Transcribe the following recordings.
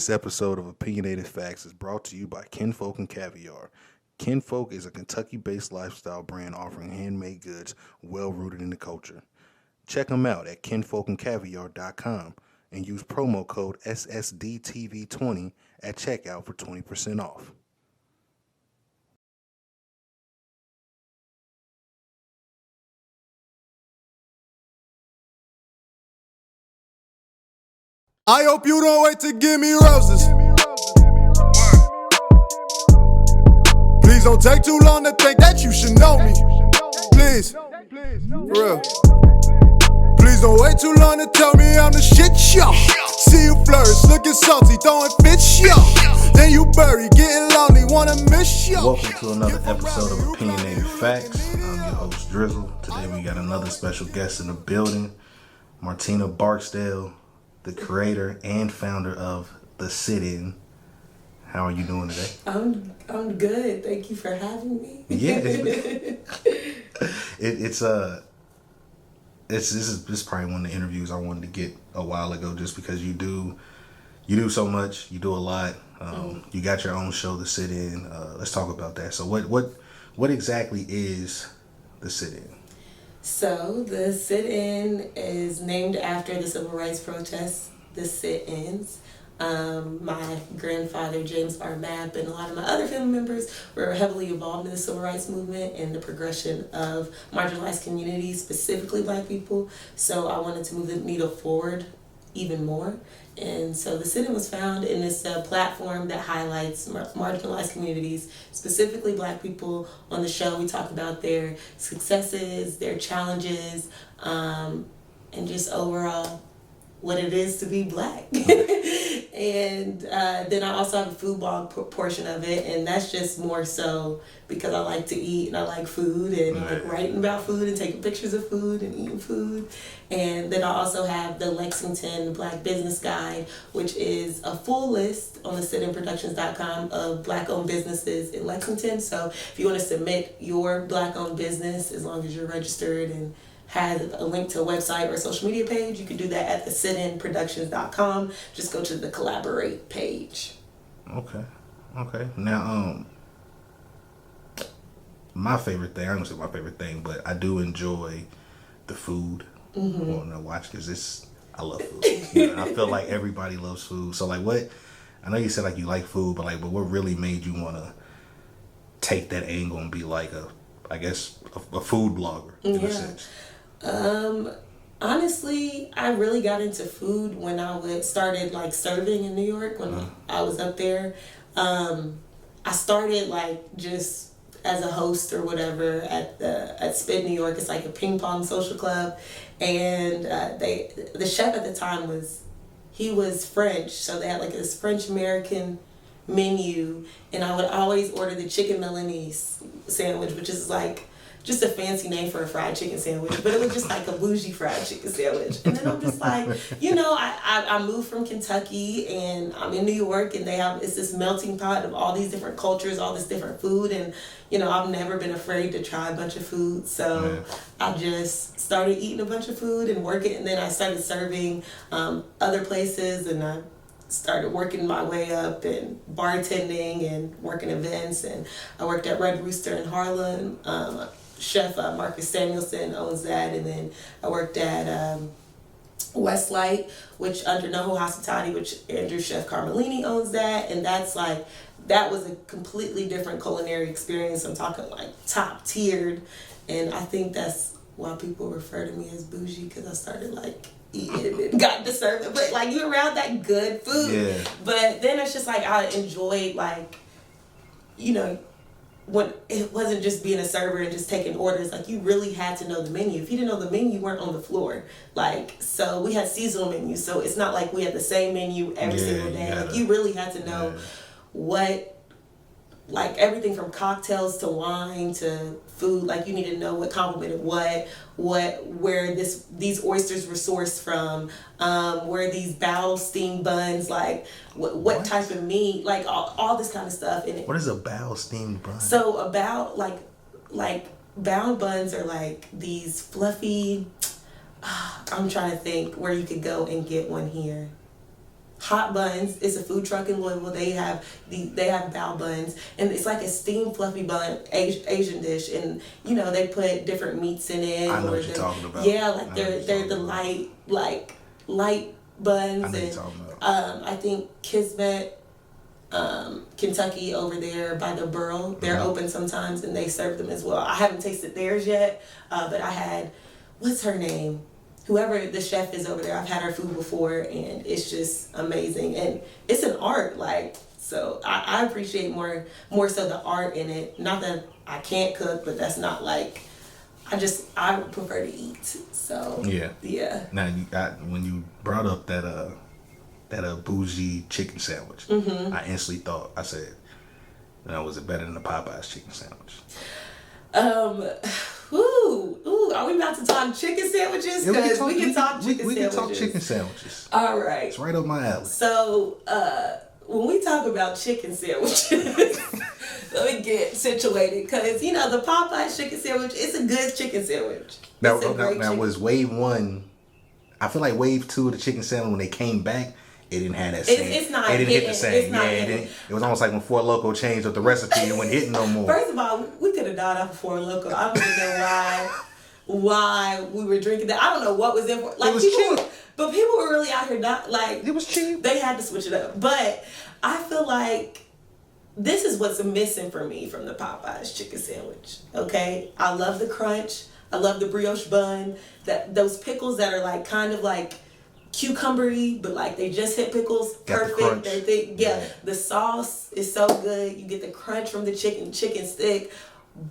This episode of Opinionated Facts is brought to you by Kinfolk and Caviar. Kinfolk is a Kentucky-based lifestyle brand offering handmade goods well rooted in the culture. Check them out at kinfolkandcaviar.com and use promo code SSDTV20 at checkout for 20% off. I hope you don't wait to give me roses. Please don't take too long to think that you should know me. Please, for real. Please don't wait too long to tell me I'm the shit, yo. See you flourish, looking salty, throwing fish, yo. Then you bury, getting lonely, wanna miss, yo. Welcome to another episode of Opinionated Facts. I'm your host, Drizzle. Today we got another special guest in the building, Martina Barksdale, the creator and founder of the Sit-In. How are you doing today? I'm good. Thank you for having me. Yeah, this is probably one of the interviews I wanted to get a while ago, just because you do so much, you do a lot. You got your own show, the Sit-In. Let's talk about that. So what exactly is the Sit-In? So the Sit-In is named after the civil rights protests, the Sit-Ins. My grandfather, James R. Mapp, and a lot of my other family members were heavily involved in the civil rights movement and the progression of marginalized communities, specifically Black people. So I wanted to move the needle forward even more. And so the Sit-In was found in this platform that highlights marginalized communities, specifically Black people. On the show, we talk about their successes, their challenges, and just overall what it is to be Black. And then I also have a food blog portion of it, and that's just more so because I like to eat and I like food, and I like writing about food and taking pictures of food and eating food. And then I also have the Lexington Black Business Guide, which is a full list on the sitinproductions.com of Black-owned businesses in Lexington. So if you want to submit your Black-owned business, as long as you're registered and has a link to a website or a social media page, you can do that at the sitinproductions.com. Just go to the collaborate page. Okay. Now, my favorite thing, I don't say my favorite thing, but I do enjoy the food on the watch, because I love food. I feel like everybody loves food. So like, I know you said like you like food, but what really made you want to take that angle and be like a food blogger in a sense? Honestly, I really got into food when I started like serving in New York when I was up there. I started like just as a host or whatever at Spit New York. It's like a ping pong social club, and the chef at the time was French, so they had like this French American menu, and I would always order the chicken Milanese sandwich, which is like just a fancy name for a fried chicken sandwich, but it was just like a bougie fried chicken sandwich. And then I'm just like, I moved from Kentucky and I'm in New York, and it's this melting pot of all these different cultures, all this different food, and I've never been afraid to try a bunch of food. So I just started eating a bunch of food and working, and then I started serving other places, and I started working my way up and bartending and working events, and I worked at Red Rooster in Harlem. Chef Marcus Samuelson owns that, and then I worked at Westlight, which under NoHo Hospitality, which Andrew Chef Carmelini owns that, and that was a completely different culinary experience. I'm talking like top tiered, and I think that's why people refer to me as bougie, because I started like eating it and got to serve it, but like you're around that good food. Yeah. But then it's just like I enjoyed when it wasn't just being a server and just taking orders. Like, you really had to know the menu. If you didn't know the menu, you weren't on the floor. Like, so we had seasonal menus, so it's not like we had the same menu every single day. Like, you really had to know what, like, everything from cocktails to wine to food. Like, you needed to know what complemented where these oysters were sourced from, where these bao steamed buns, like what type of meat, like all this kind of stuff. And what is a bao steamed bun? So a bao, like bao buns are like these fluffy. I'm trying to think where you could go and get one here. Hot Buns. It's a food truck in Louisville. They have bao buns, and it's like a steamed fluffy bun, Asian dish, and you know they put different meats in it. I know what you're talking about. Yeah, like they're the light buns, I know and you're talking about. I think Kismet, Kentucky over there by the Borough, they're open sometimes, and they serve them as well. I haven't tasted theirs yet, but I had, what's her name? Whoever the chef is over there, I've had her food before, and it's just amazing. And it's an art, like, so I appreciate more so the art in it. Not that I can't cook, but that's not like, I prefer to eat. So yeah. Now when you brought up that bougie chicken sandwich, I instantly thought, I said, was it better than the Popeyes chicken sandwich? Are we about to talk chicken sandwiches? Because we can talk chicken sandwiches. We can talk chicken sandwiches. All right. It's right up my alley. So, when we talk about chicken sandwiches, let me get situated, because, the Popeyes chicken sandwich, it's a good chicken sandwich. Now was wave 1, I feel like wave 2 of the chicken sandwich, when they came back, it didn't have that same. It's not. It didn't hitting, hit the same. It was almost like when Four Loko changed up the recipe and went hitting no more. First of all, we could have died off of Four Loko. I don't even know why we were drinking that. I don't know what was in for. Like, it was cheap. But people were really out here not like. It was cheap. They had to switch it up. But I feel like this is what's missing for me from the Popeyes chicken sandwich. Okay, I love the crunch. I love the brioche bun. Those pickles that are like kind of like cucumbery, but like they just hit pickles. Perfect. They're thick. Yeah. The sauce is so good. You get the crunch from the chicken stick,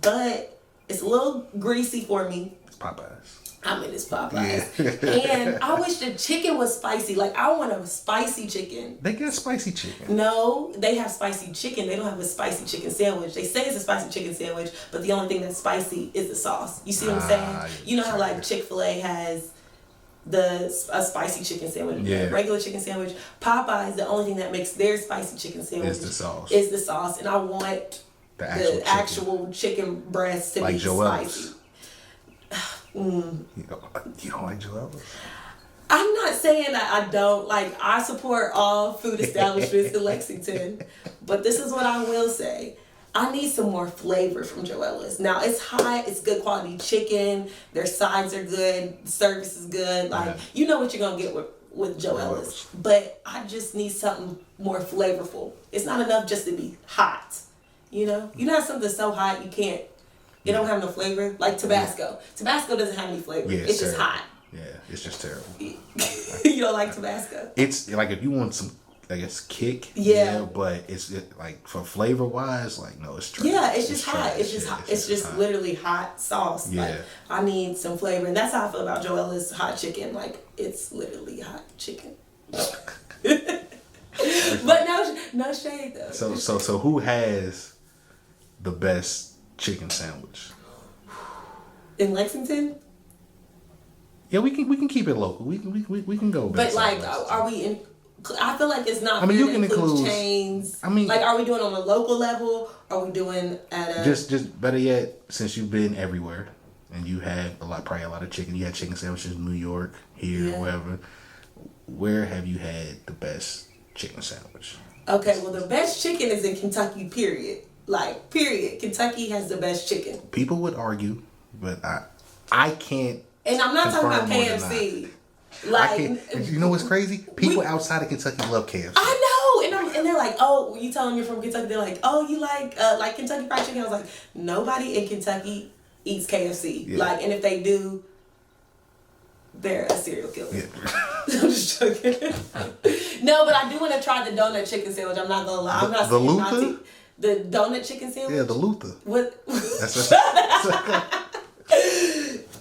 but it's a little greasy for me. It's Popeyes. It's Popeyes. Yeah. And I wish the chicken was spicy. Like, I want a spicy chicken. They got spicy chicken. No, they have spicy chicken. They don't have a spicy chicken sandwich. They say it's a spicy chicken sandwich, but the only thing that's spicy is the sauce. You see what I'm saying? You know how like Chick-fil-A has a spicy chicken sandwich, regular chicken sandwich. Popeyes, the only thing that makes their spicy chicken sandwich is the sauce. And I want the actual chicken breast to be spicy. You don't like Joella's? I'm not saying that I don't. Like, I support all food establishments in Lexington, but this is what I will say. I need some more flavor from Joella's. Now, it's hot, it's good quality chicken, their sides are good, the service is good. Like, you know what you're going to get with Joella's. But I just need something more flavorful. It's not enough just to be hot. You know how something's so hot you can't, it don't have no flavor? Like Tabasco. Tabasco doesn't have any flavor. It's just hot. Yeah, it's just terrible. You don't like Tabasco? It's like, if you want some, I guess, kick. Yeah. But it's like, for flavor wise, like, no, it's trash. Yeah, it's just hot. It's just hot. It's just literally hot sauce. Yeah. Like, I need some flavor. And that's how I feel about Joella's hot chicken. Like, it's literally hot chicken. But no shade though. So who has the best chicken sandwich in Lexington? Yeah, we can keep it local. We can go. But like, are we in? I feel like it's not. I mean, you can include chains. I mean, like, are we doing on a local level? Are we doing at a just better yet? Since you've been everywhere and you had probably a lot of chicken. You had chicken sandwiches in New York, here, wherever. Where have you had the best chicken sandwich? Okay, well, the best chicken is in Kentucky. Period. Like, period. Kentucky has the best chicken. People would argue, but I can't. And I'm not talking about KFC. Like, you know what's crazy? People outside of Kentucky love KFC. I know, and they're like, oh, you tell them you're from Kentucky. They're like, oh, you like Kentucky Fried Chicken. I was like, nobody in Kentucky eats KFC. Yeah. Like, and if they do, they're a serial killer. Yeah. I'm just joking. No, but I do want to try the donut chicken sandwich. I'm not gonna lie. I'm not saying not to. The donut chicken sandwich? Yeah, the Luther. What? That's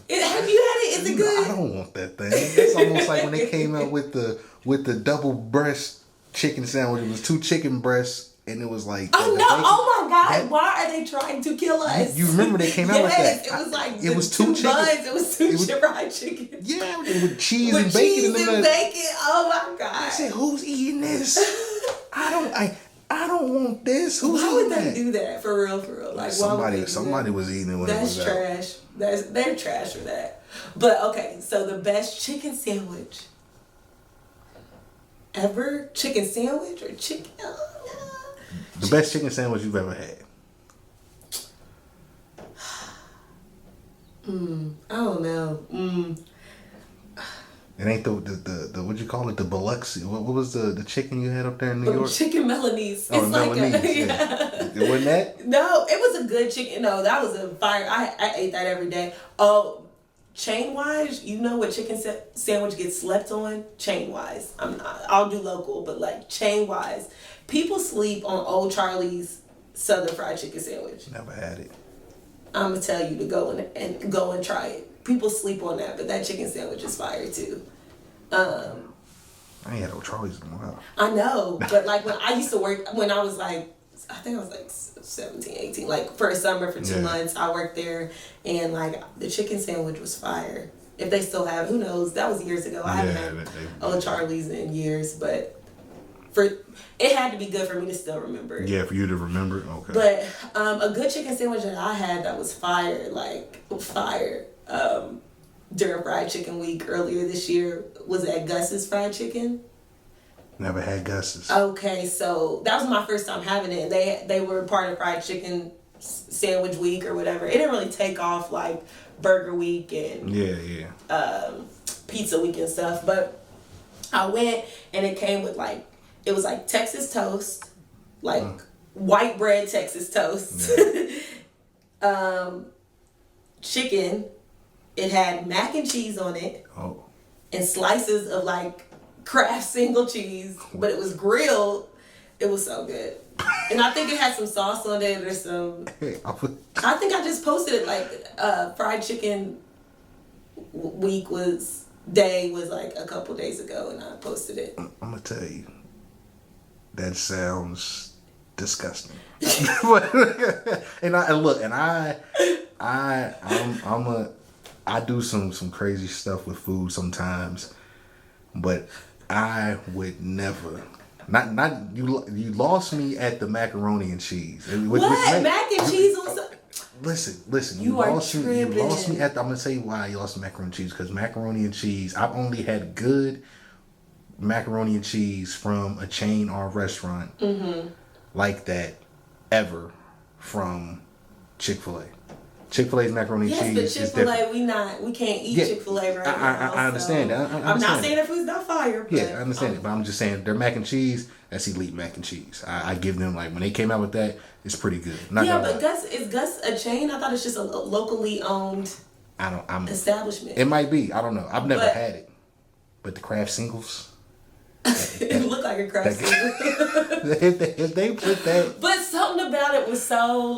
have you had it? Is it good? I don't want that thing. It's almost like when they came out with the double breast chicken sandwich. It was 2 chicken breasts, and it was like, oh no! Oh my God! Why are they trying to kill us? You remember they came out with that? It was like it was 2 chicken buns. It was 2 fried chicken. Yeah, with cheese and bacon. Oh my God! I said, who's eating this? I don't want this. Why would they do that? For real? Like, somebody was eating it when it was trash. They're trash for that. But okay, so the best chicken sandwich ever? Chicken sandwich or chicken? The best chicken sandwich you've ever had? I don't know. It ain't the what you call it, the Biloxi. What was the chicken you had up there in New York? Chicken Milanese. Oh, It's like Milanese. yeah. It wasn't that? No, it was a good chicken. No, that was a fire. I ate that every day. Oh, chain wise, you know what chicken sandwich gets slept on? Chain wise, I'll do local, but like chain wise, people sleep on Old Charlie's Southern Fried Chicken Sandwich. Never had it. I'm gonna tell you to go and try it. People sleep on that, but that chicken sandwich is fire too. I ain't had Old Charlie's in a while. I know, but like when I used to work, when I was like, I think I was like 17, 18, like for a summer for 2 months, I worked there, and like the chicken sandwich was fire. If they still have it, who knows? That was years ago. I haven't had Old Charlie's in years, but it had to be good for me to still remember it. Yeah, for you to remember? Okay. But a good chicken sandwich that I had that was fire, during Fried Chicken Week earlier this year was at Gus's Fried Chicken. Never had Gus's. Okay, so that was my first time having it. And they were part of Fried Chicken Sandwich Week or whatever. It didn't really take off like Burger Week and Pizza Week and stuff. But I went and it came with it was like Texas toast, white bread Texas toast, chicken. It had mac and cheese on it, and slices of Kraft single cheese, but it was grilled. It was so good, and I think it had some sauce on it or some. I think I just posted it Fried Chicken Week was a couple days ago, and I posted it. I'm gonna tell you, that sounds disgusting. I do some crazy stuff with food sometimes, but I would never. Not you. You lost me at the macaroni and cheese. Mac and cheese on some. Listen. You lost me. You lost me at. I'm gonna tell you why you lost the macaroni and cheese, because macaroni and cheese. I've only had good macaroni and cheese from a chain or a restaurant like that ever from Chick-fil-A. Chick-fil-A's macaroni and cheese but Chick-fil-A, we can't eat Chick-fil-A right now. I understand that. I'm not saying their food's not fire. But, I understand it, but I'm just saying their mac and cheese, that's elite mac and cheese. I give them, when they came out with that, it's pretty good. But is Gus a chain? I thought it's just a locally owned establishment. It might be. I don't know. I've never had it. But the Kraft singles... it looked like a Kraft single. if they put that... But something about it was so,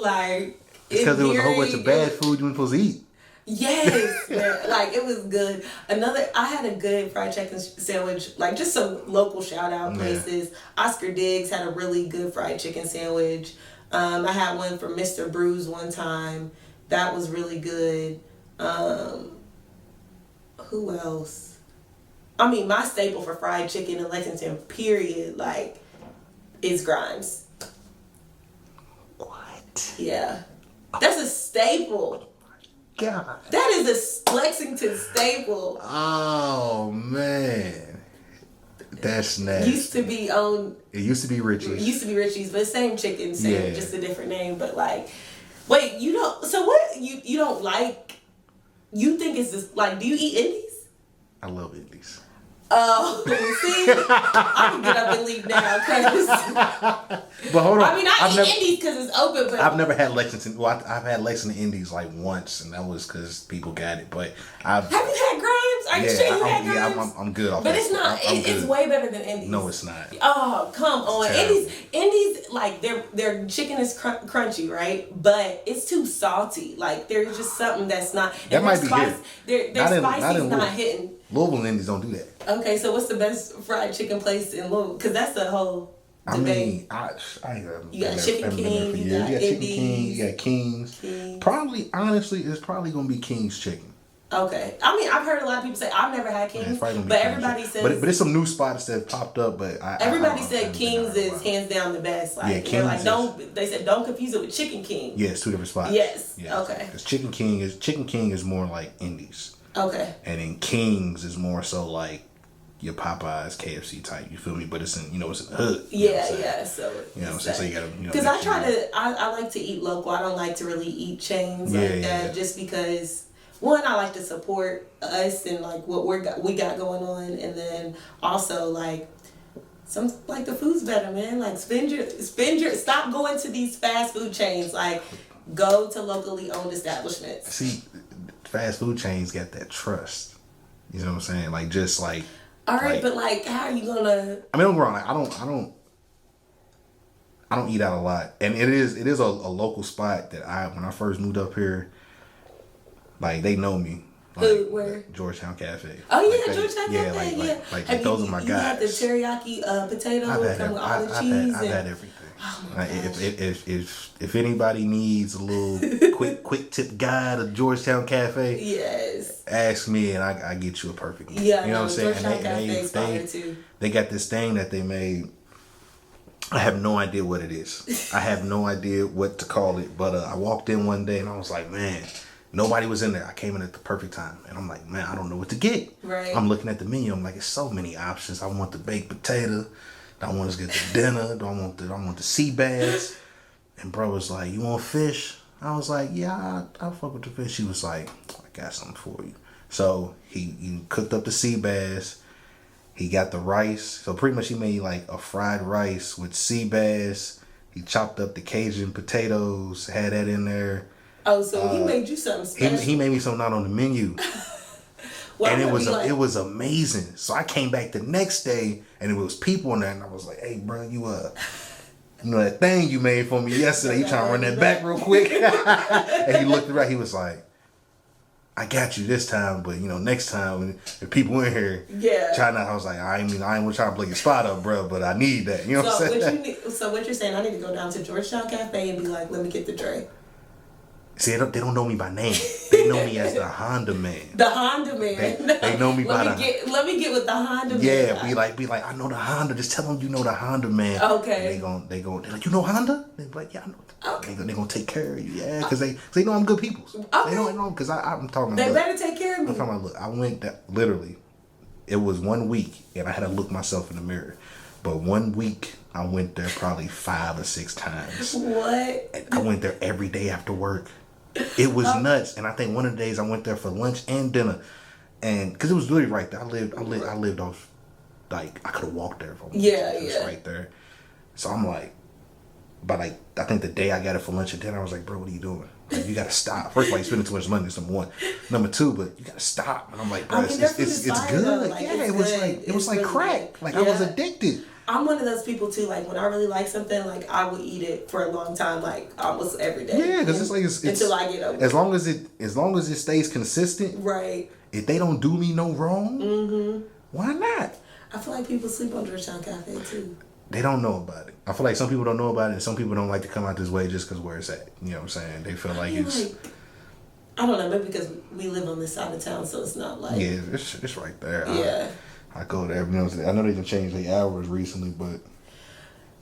because there was a whole bunch of bad food you weren't supposed to eat. Yes, man. It was good. I had a good fried chicken sandwich, just some local shout out places. Oscar Diggs had a really good fried chicken sandwich. I had one from Mr. Brews one time. That was really good. Who else? My staple for fried chicken in Lexington, period, is Grimes. What? Yeah. That's a staple. God. That is a Lexington staple. Oh, man. That's nasty. It used to be Richie's, but same chicken, just a different name. But wait, so what, you don't like, you think it's just, do you eat Indies? I love Indies. Oh, see, I can get up and leave now because. But hold on. I eat Indies because it's open. But I've never had Lexington. Well, I've had Lexington Indies once, and that was because people got it. But have you had Grimes? Are you sure you had Grimes? Yeah, I'm good off. But it's not. It's way better than Indies. No, it's not. Oh, come on. Indies, their chicken is crunchy, right? But it's too salty. There's just something that's not. That might be good. Their spicy's not hitting. Louisville Indies don't do that. Okay, so what's the best fried chicken place in Louisville? Because that's the whole debate. You got Chicken King, you got Chicken King, you got King's. Probably, honestly, it's probably going to be King's Chicken. Okay. I've heard a lot of people say, I've never had King's, but everybody says... But it's some new spots that popped up, but everybody said King's is hands down the best. King's they said don't confuse it with Chicken King. Yeah, it's two different spots. Yes. Okay. Because Chicken King is more like Indies. Okay. And then King's is more so your Popeyes, KFC type. You feel me? But it's in it's in the hood. Yeah. So you know what I'm saying. So you gotta because I try to I like to eat local. I don't like to really eat chains like that just because. One, I like to support us and like what we got going on, and then also like the food's better, man. Like spend your stop going to these fast food chains. Like go to locally owned establishments. See, fast food chains got that trust. You know what I'm saying? Like just like. All right, but like, how are you gonna? I mean, don't get me wrong. Like, I don't eat out a lot, and it is a local spot that when I first moved up here. Like they know me. Like, where? Georgetown Cafe. Oh yeah, like Georgetown Cafe. Like those are my guys. You had the teriyaki potato come with all the cheese. I've had everything. Oh like, if anybody needs a little quick tip guide of Georgetown Cafe, yes, ask me and I get you a perfect one. Yeah, you know what I'm saying. Georgetown Cafe is fire too. They got this thing that they made. I have no idea what it is. I have no idea what to call it. But I walked in one day and I was like, man. Nobody was in there. I came in at the perfect time. And I'm like, man, I don't know what to get. Right. I'm looking at the menu. I'm like, it's so many options. I want the baked potato. Do I want to get the dinner? Do I want the sea bass? And bro was like, you want fish? I was like, yeah, I'll fuck with the fish. He was like, I got something for you. So he cooked up the sea bass. He got the rice. So pretty much he made like a fried rice with sea bass. He chopped up the Cajun potatoes, had that in there. Oh, so he made you something special. He made me something not on the menu. Well, and it was amazing. So I came back the next day and it was people in there and I was like, hey bro, you know that thing you made for me yesterday, you trying to run that back real quick? And he looked around, he was like, I got you this time, but next time if people in here trying to, I was like, I ain't trying to blow your spot up, bro, but I need that. You know what I'm saying? So what you're saying, I need to go down to Georgetown Cafe and be like, let me get the Dre. See, they don't know me by name. They know me as the Honda Man. The Honda Man. They know me by Let me get with the Honda Man. Yeah, be like, I know the Honda. Just tell them you know the Honda Man. Okay. They're like, you know Honda? They're like, yeah, I know. Okay. They're gonna take care of you. Yeah, because they know I'm good people. Okay. They know because I'm talking. They better take care of me. I'm talking about. Look, I went literally. It was 1 week, and I had to look myself in the mirror. But 1 week, I went there probably 5 or 6 times. What? And I went there every day after work. It was nuts, and I think one of the days I went there for lunch and dinner, and because it was really right there. I lived off, like I could have walked there from. It was right there. So I'm like, but like I think the day I got it for lunch and dinner, I was like, bro, what are you doing? Like, you gotta stop. First of all, you're spending too much money. That's number one. Number two, but you gotta stop. And I'm like, bro, it's good. Like, yeah, it was like crack. Good. Like I was addicted. I'm one of those people too. Like when I really like something, like I would eat it for a long time, like almost every day. Yeah, because it's until I get over. As long as it stays consistent, right? If they don't do me no wrong, why not? I feel like people sleep on Georgetown Cafe too. They don't know about it. I feel like some people don't know about it, and some people don't like to come out this way just because where it's at. You know what I'm saying? They feel like it's. I don't know, maybe because we live on this side of town, so it's not like. Yeah, it's right there. Yeah. I go there. I know they can change their hours recently, but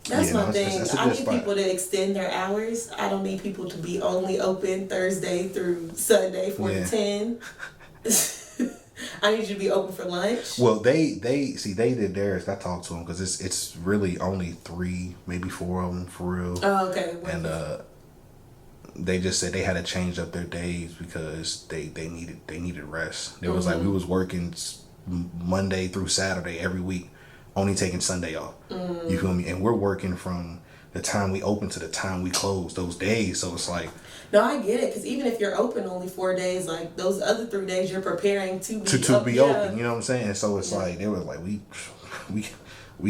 that's my thing. I need people to extend their hours. I don't need people to be only open Thursday through Sunday 4 to 10. I need you to be open for lunch. Well, they did theirs. I talked to them because it's really only 3, maybe 4 of them for real. Oh, okay. And they just said they had to change up their days because they needed rest. It was like we was working Monday through Saturday every week, only taking Sunday off. You feel me? And we're working from the time we open to the time we close those days. So it's like, no, I get it, because even if you're open only 4 days, like those other 3 days you're preparing to be open. You know what I'm saying? So it's like they were like we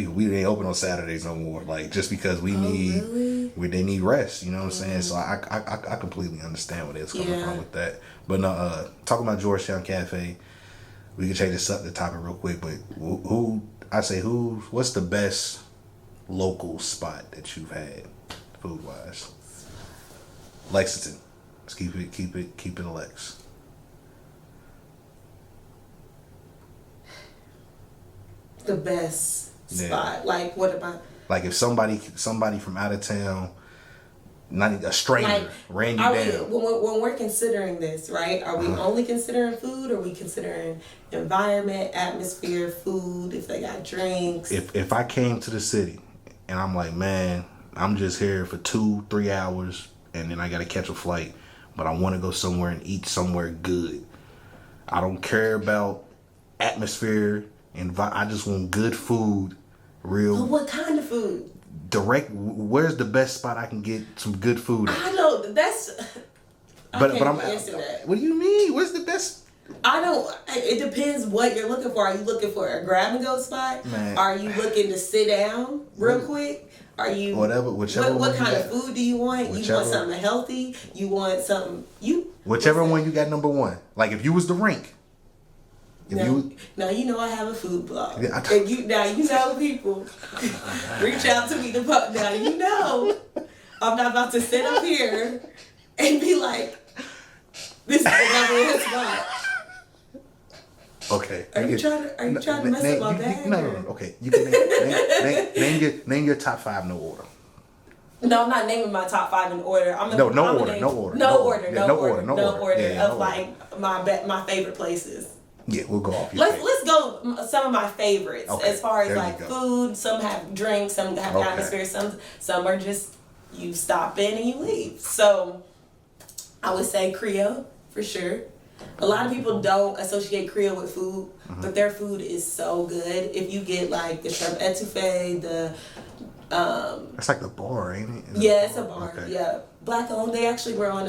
ain't open on Saturdays no more. Like just because they need rest. You know what I'm saying? So I completely understand where it's coming from with that. But no, talking about Georgetown Cafe. We can change the topic real quick, but what's the best local spot that you've had, food wise? Lexington. Let's keep it a Lex. The best spot. Like what about? Like if somebody from out of town Not a stranger Like, ran you down. When we're considering this, right? Are we only considering food, or are we considering environment, atmosphere, food? If they got drinks. If I came to the city and I'm like, man, I'm just here for 2-3 hours and then I gotta catch a flight, but I want to go somewhere and eat somewhere good. I don't care about atmosphere and I just want good food. Real. But what kind of food? Direct. Where's the best spot I can get some good food at? I know that's. But I'm answer that. What do you mean? Where's the best? I don't. It depends what you're looking for. Are you looking for a grab and go spot? Man. Are you looking to sit down real quick? Are you whichever? What kind of food do you want? You want something healthy? You want something Whichever one you got number one. Like if you was the rink. Now you know I have a food blog. Yeah, And you know people reach out to me now you know I'm not about to sit up here and be like, this is the number one spot. Okay. Are you trying to mess up my bag? No. Okay. You can name your top 5 no order. No, I'm not naming my top 5 in order. No order. Like my favorite places. Yeah, we'll go off. Let's go some of my favorites as far as like food. Some have drinks, some have atmosphere, some are just you stop in and you leave. So I would say Creole for sure. A lot of people don't associate Creole with food, but their food is so good. If you get like the shrimp etouffee, it's like the bar, ain't it? Yeah, it's a bar. Okay. Yeah, Black owned. They actually were on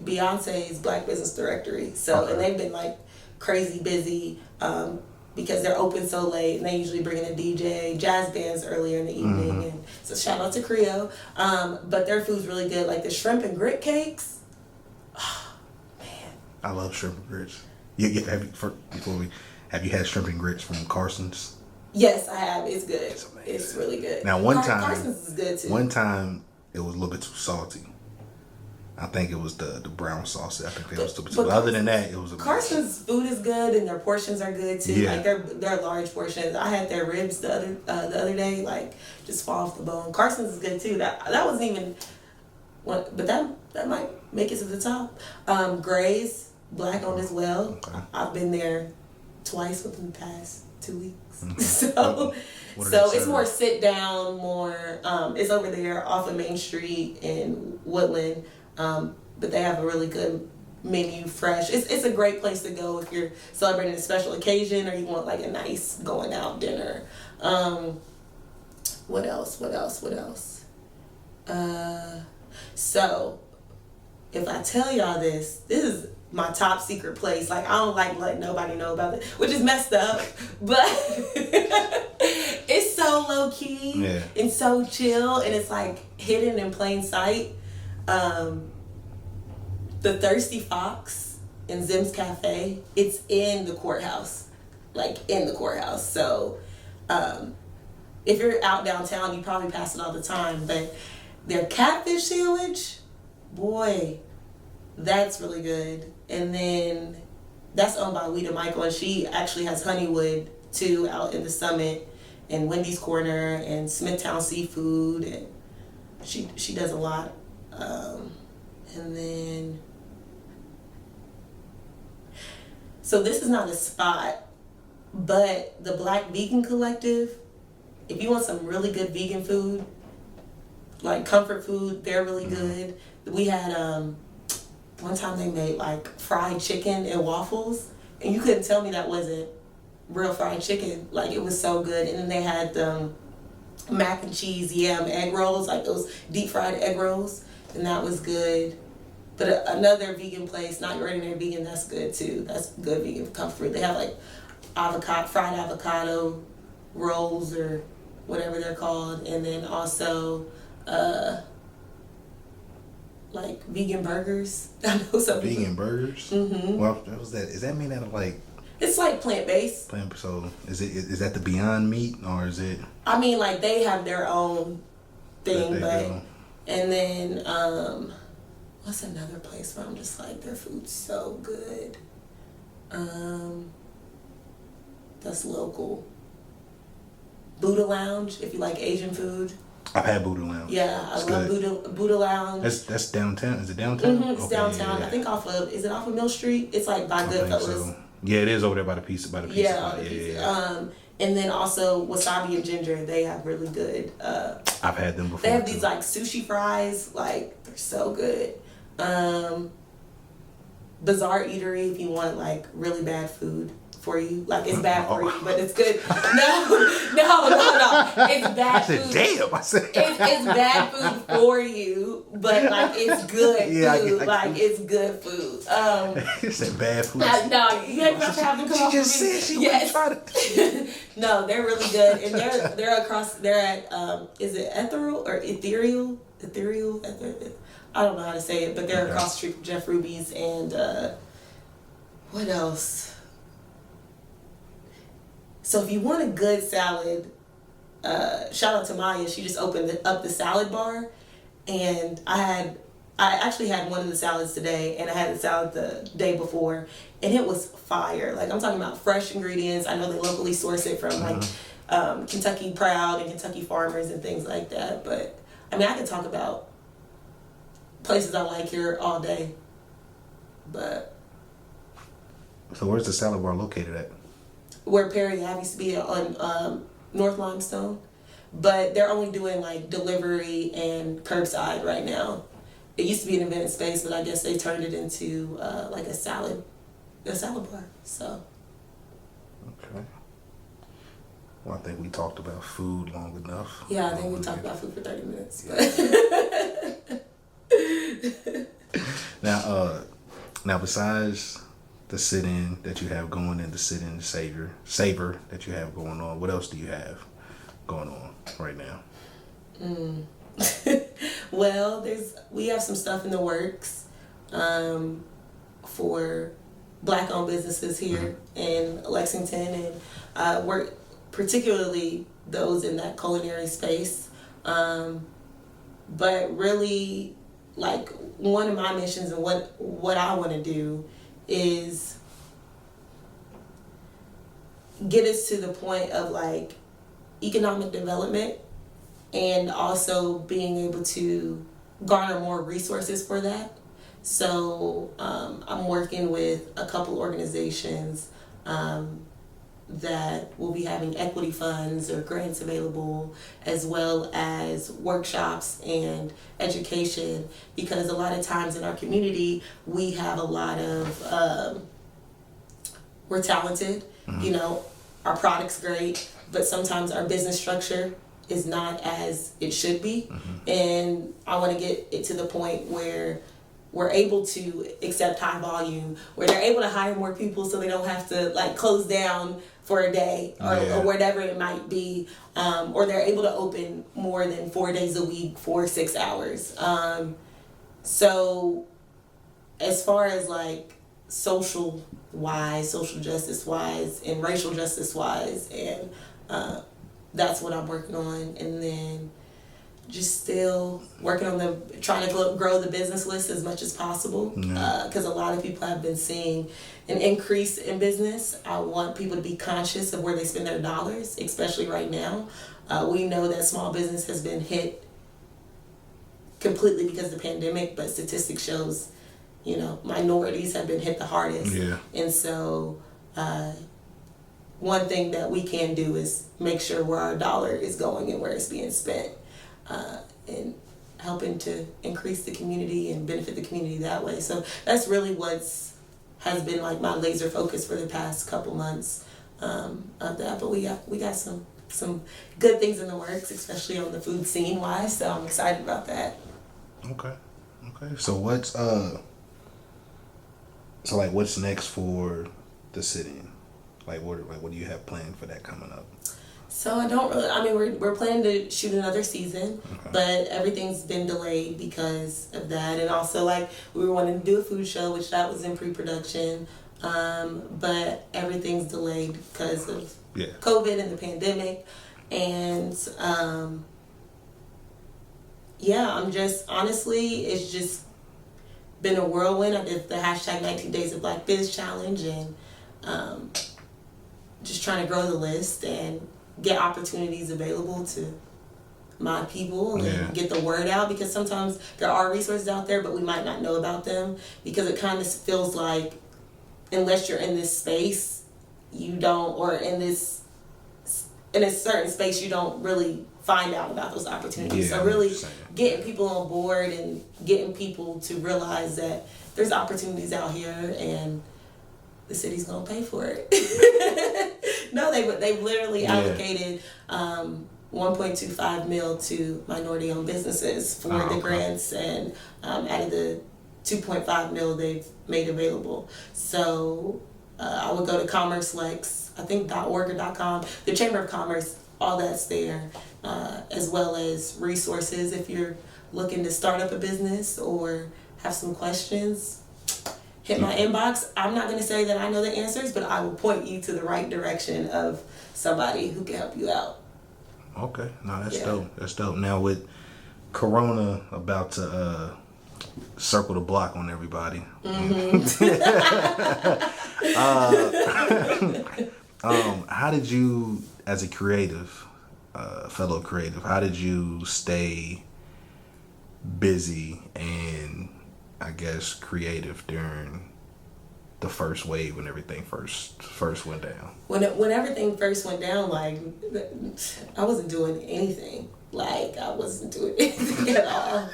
Beyonce's Black Business Directory. So and they've been like crazy busy because they're open so late, and they usually bring in a DJ, jazz bands earlier in the evening. And so shout out to Creole. But their food's really good. Like the shrimp and grit cakes. Oh man, I love shrimp and grits. Have you had shrimp and grits from Carson's? Yes, I have. It's good. It's really good. Now Carson's is good too. One time it was a little bit too salty. I think it was the brown sauce. I think it was too. But other than that, it was a Carson's food is good and their portions are good too. Yeah. Like they're large portions. I had their ribs the other day, like just fall off the bone. Carson's is good too. That wasn't even one, but that might make it to the top. Gray's Black owned as well. Okay. I've been there twice within the past 2 weeks. So it's more sit down, more it's over there off of Main Street in Woodland. But they have a really good menu, fresh. It's a great place to go if you're celebrating a special occasion or you want like a nice going out dinner. What else? So if I tell y'all this is my top secret place. Like I don't like letting nobody know about it, which is messed up, but it's so low key and so chill, and it's like hidden in plain sight. The Thirsty Fox in Zim's Cafe, it's in the courthouse. So if you're out downtown, you probably pass it all the time. But their catfish sandwich, boy, that's really good. And then that's owned by Weeda Michael, and she actually has Honeywood too out in the Summit, and Wendy's Corner, and Smithtown Seafood, and she does a lot. And then, so this is not a spot, but the Black Vegan Collective, if you want some really good vegan food, like comfort food, they're really good. We had, one time they made like fried chicken and waffles, and you couldn't tell me that wasn't real fried chicken. Like it was so good. And then they had mac and cheese yam egg rolls, like those deep fried egg rolls, and that was good. But another vegan place, not your ordinary vegan, that's good too. That's good vegan comfort food. They have like fried avocado rolls or whatever they're called, and then also like vegan burgers. I know some vegan burgers. Mm-hmm. Well, what was that? Is that made out of like? It's like plant-based. So is that the Beyond Meat, or is it? I mean, like they have their own thing, and then what's another place where I'm just like their food's so good? That's local. Buddha Lounge, if you like Asian food. I've had Buddha Lounge. Yeah, I love Buddha Lounge. That's downtown. Is it downtown? Mm-hmm, it's downtown. Yeah. I think off of Mill Street? It's like by Goodfellas. So. Yeah, it is over there by the pizza spot. Yeah. And then also Wasabi and Ginger, they have really good. I've had them before. They have these like sushi fries, like they're so good. Bazaar Eatery, if you want like really bad food for you, like it's bad for you, but it's good. No, it's bad food. I said, damn. It's bad food for you, but like it's good food. It's good food. You said bad food. No, you have to have them come off. She just said she wouldn't try to. No, they're really good, and they're across. They're at is it Ethereal or Ethereal? I don't know how to say it, but they're across the street from Jeff Ruby's and what else? So if you want a good salad, shout out to Maya. She just opened up the salad bar, and I actually had one of the salads today, and I had the salad the day before, and it was fire. Like I'm talking about fresh ingredients. I know they locally source it from like Kentucky Proud and Kentucky Farmers and things like that. But I mean, I could talk about places I like here all day. But so where's the salad bar located at? Where Perry Ave used to be on North Limestone, but they're only doing like delivery and curbside right now. It used to be an event space, but I guess they turned it into like a salad bar. So. Okay. Well, I think we talked about food long enough. Yeah, I think we talked about food for 30 minutes. Yeah. Now besides the sit-in that you have going and the Sit-In and Savor that you have going on, what else do you have going on right now? Well, we have some stuff in the works for Black-owned businesses here in Lexington, and we're particularly those in that culinary space. But really, like one of my missions and what I want to do is get us to the point of like economic development and also being able to garner more resources for that. So I'm working with a couple organizations that will be having equity funds or grants available, as well as workshops and education, because a lot of times in our community we have a lot of we're talented, you know, our product's great, but sometimes our business structure is not as it should be. And I want to get it to the point where we're able to accept high volume, where they're able to hire more people so they don't have to like close down for a day or whatever it might be, or they're able to open more than 4 days a week for 6 hours. So as far as like social justice wise and racial justice wise, and that's what I'm working on. And then just still working on trying to grow the business list as much as possible, because a lot of people have been seeing an increase in business. I want people to be conscious of where they spend their dollars, especially right now. We know that small business has been hit completely because of the pandemic, but statistics shows, you know, minorities have been hit the hardest. And so one thing that we can do is make sure where our dollar is going and where it's being spent, and helping to increase the community and benefit the community that way. So that's really has been like my laser focus for the past couple months of that. But we got some good things in the works, especially on the food scene wise. So I'm excited about that. Okay. So what's what's next for the Sit-In? What do you have planned for that coming up? So we're planning to shoot another season, but everything's been delayed because of that. And also we were wanting to do a food show, which that was in pre-production, but everything's delayed because of COVID and the pandemic. And I'm just, honestly, it's just been a whirlwind. I did the hashtag 19 Days of Black Biz Challenge, and just trying to grow the list and get opportunities available to my people and get the word out, because sometimes there are resources out there, but we might not know about them, because it kind of feels like unless you're in this space, you don't, or in a certain space, you don't really find out about those opportunities. So really getting people on board and getting people to realize that there's opportunities out here and the city's gonna pay for it. No, they've literally allocated $1.25 million to minority-owned businesses for the grants, and added the $2.5 million they've made available. So I would go to CommerceLex, I think .org or .com, the Chamber of Commerce, all that's there, as well as resources if you're looking to start up a business or have some questions. Hit my inbox. I'm not going to say that I know the answers, but I will point you to the right direction of somebody who can help you out. Okay. No, that's dope. That's dope. Now, with Corona about to circle the block on everybody, how did you, as a creative, fellow creative, how did you stay busy and, I guess, creative during the first wave when everything first went down? When everything first went down, like, I wasn't doing anything. Like, I wasn't doing anything at all.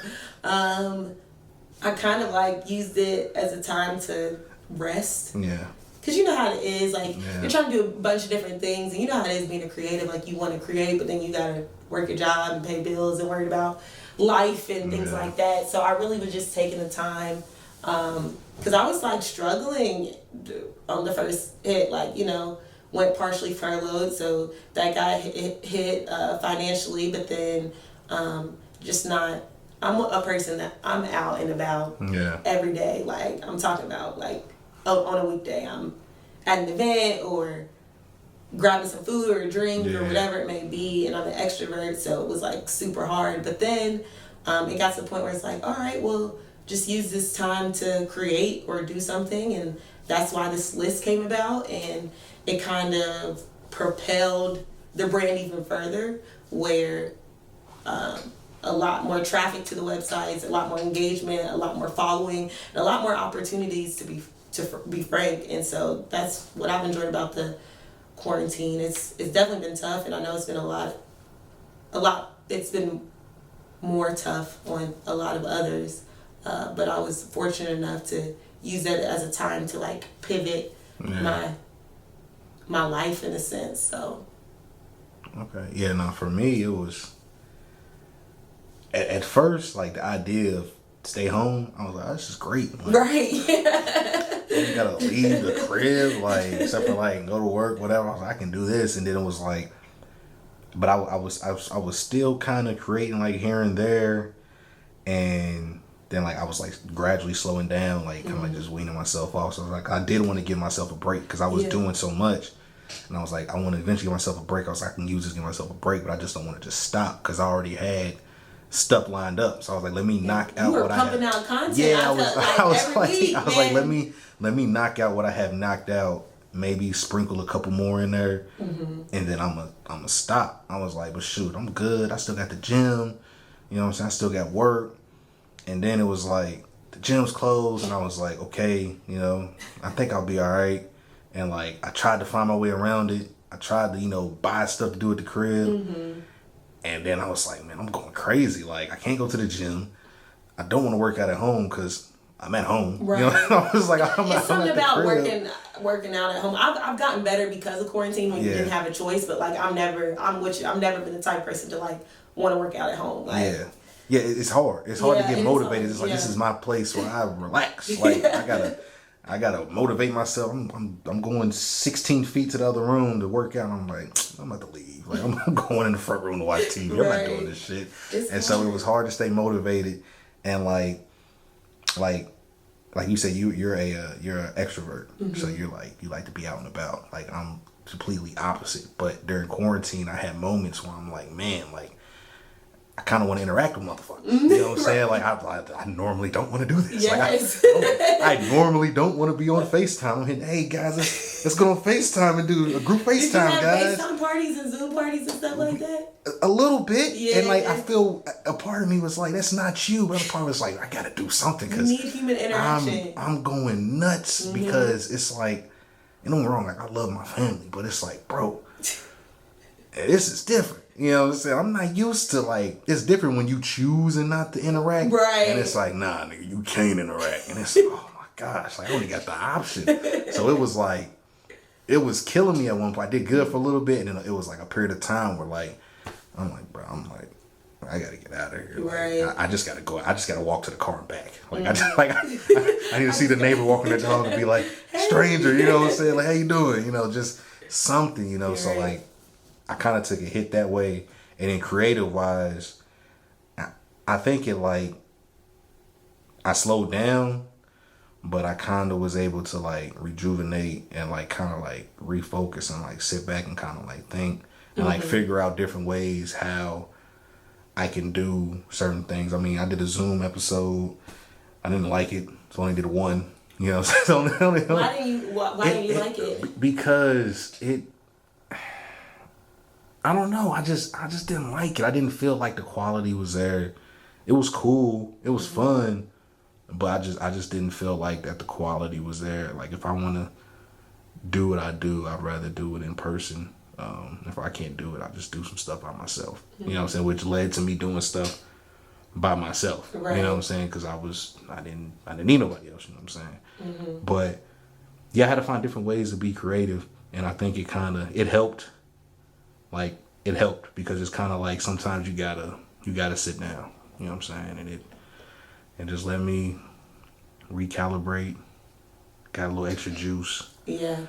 I kind of like used it as a time to rest. Yeah. Cause you know how it is, like you're trying to do a bunch of different things, and you know how it is being a creative. Like you want to create, but then you gotta work your job and pay bills and worry about life and things like that. So I really was just taking the time, cause I was like struggling on the first hit. Like, you know, went partially furloughed, so that got hit financially. But then just not. I'm a person that I'm out and about every day. Like I'm talking about like. On a weekday, I'm at an event or grabbing some food or a drink or whatever it may be, and I'm an extrovert, so it was like super hard. But then it got to the point where it's like, all right, well, just use this time to create or do something, and that's why this list came about, and it kind of propelled the brand even further, where a lot more traffic to the websites, a lot more engagement, a lot more following, and a lot more opportunities to be frank. And so that's what I've enjoyed about the quarantine. It's definitely been tough, and I know it's been a lot it's been more tough on a lot of others, but I was fortunate enough to use that as a time to like pivot my life in a sense. So for me it was at first like the idea of stay home, I was like, oh, this is great. Like, right. You gotta leave the crib, like, except for like go to work, whatever. I was like, I can do this. And then it was like, but I was still kind of creating like here and there, and then like I was like gradually slowing down, like kind of like just weaning myself off. So I was like, I did want to give myself a break because I was doing so much, and I was like, I want to eventually give myself a break. I was like, I can use this to give myself a break, but I just don't want to just stop because I already had stuff lined up. So I was like, let me knock out what I have. You were pumping out content. Yeah, I was like, let me knock out what I have knocked out. Maybe sprinkle a couple more in there, and then I'm a stop. I was like, but shoot, I'm good. I still got the gym. You know what I'm saying? I still got work. And then it was like the gym's closed, and I was like, okay, you know, I think I'll be all right. And like I tried to find my way around it. I tried to buy stuff to do at the crib. And then I was like, man, I'm going crazy. Like, I can't go to the gym. I don't want to work out at home because I'm at home. Right. You know? I was like, it's something about working out at home. I've gotten better because of quarantine when you didn't have a choice. But like, I'm with you. I've never been the type of person to like want to work out at home. Like, yeah, it's hard. It's hard to get motivated. It's like this is my place where I relax. Like I gotta motivate myself. I'm going 16 feet to the other room to work out. I'm like, I'm about to leave. Like I'm going in the front room to watch TV. I'm not doing this shit. So it was hard to stay motivated. And like you said, you're an extrovert. So you like to be out and about. Like I'm completely opposite. But during quarantine, I had moments where I'm like, man, like I kind of want to interact with motherfuckers. You know what I'm saying? Like, I normally don't want to do this. Yes. Like, I normally don't want to be on FaceTime. I'm hitting, hey, guys, let's go on FaceTime and do a group FaceTime, guys. FaceTime parties and Zoom parties and stuff like that? A little bit. Yeah. And, like, I feel a part of me was like, that's not you. But the part was like, I got to do something because you need human interaction. I'm going nuts because it's like, and don't get me wrong, like, I love my family, but it's like, bro, this is different. You know what I'm saying? I'm not used to, like, it's different when you choosing not to interact. Right. And it's like, nah, nigga, you can't interact. And it's like, oh my gosh, like, I only got the option. So it was like, it was killing me at one point. I did good for a little bit, and then it was like a period of time where, like, I'm like, I gotta get out of here. Right. Like, I just gotta go. I just gotta walk to the car and back. Like, I need to see the neighbor walking the dog and be like, stranger, you know what I'm saying? Like, how you doing? You know, just something, you know. Right. So, like, I kind of took a hit that way. And then creative wise, I think it, like, I slowed down, but I kind of was able to, like, rejuvenate and, like, kind of, like, refocus and, like, sit back and kind of, like, think and, like, figure out different ways how I can do certain things. I mean, I did a Zoom episode. I didn't like it, so I only did one. You know, so why didn't you like it? Because I don't know. I just didn't like it. I didn't feel like the quality was there. It was cool. It was fun, but I just didn't feel like that the quality was there. Like, if I want to do what I do, I'd rather do it in person. If I can't do it, I just do some stuff by myself. You know what I'm saying? Which led to me doing stuff by myself. Right. You know what I'm saying? Because I didn't need nobody else. You know what I'm saying? But yeah, I had to find different ways to be creative, and I think it helped. Like, it helped because it's kind of like sometimes you gotta sit down. You know what I'm saying? And it just let me recalibrate. Got a little extra juice. Yeah.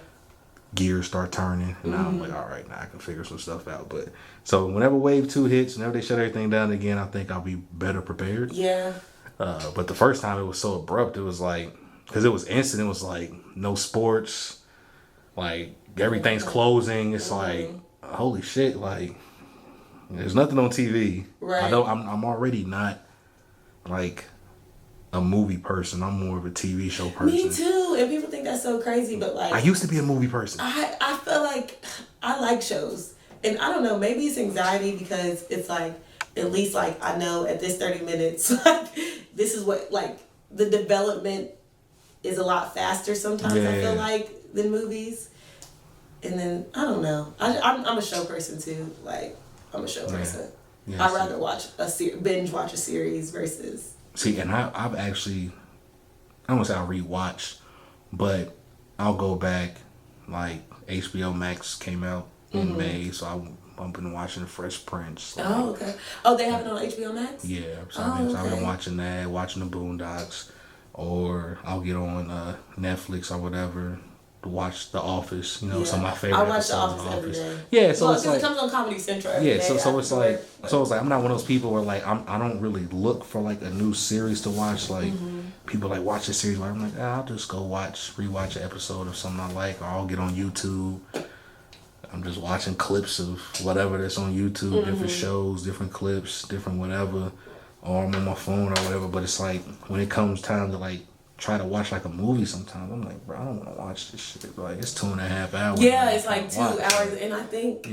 Gears start turning, and now I'm like, all right, now I can figure some stuff out. But so whenever wave 2 hits, whenever they shut everything down again, I think I'll be better prepared. Yeah. But the first time it was so abrupt. It was like, because it was instant. It was like no sports, like everything's closing. It's like, holy shit, like there's nothing on TV. Right. I know I'm already not like a movie person. I'm more of a TV show person. Me too. And people think that's so crazy, but like, I used to be a movie person. I feel like I like shows. And I don't know, maybe it's anxiety because it's like, at least like I know at this 30 minutes, like this is what, like, the development is a lot faster sometimes, I feel like, than movies. And then, I don't know. I'm a show person too. Like, I'm a show person. Yeah, I'd rather binge watch a series versus... See, and I've actually, I don't want to say I'll rewatch, but I'll go back, like, HBO Max came out in May, so I've been watching The Fresh Prince. Like, oh, okay. Oh, they have it on HBO Max? Yeah. So I've been watching that, watching The Boondocks, or I'll get on Netflix or whatever to watch The Office, you know, some of my favorite episodes I watch The Office every day. Yeah, so it's like, it comes on Comedy Central every day. So it's like I'm not one of those people where like I don't really look for like a new series to watch. Like people like watch a series, like I'm like, I'll just go rewatch an episode of something I like, or I'll get on YouTube. I'm just watching clips of whatever that's on YouTube, different shows, different clips, different whatever, or I'm on my phone or whatever. But it's like when it comes time to like try to watch like a movie sometimes, I'm like, bro, I don't want to watch this shit. Like, it's 2.5 hours. Yeah, it's like 2 hours. And I think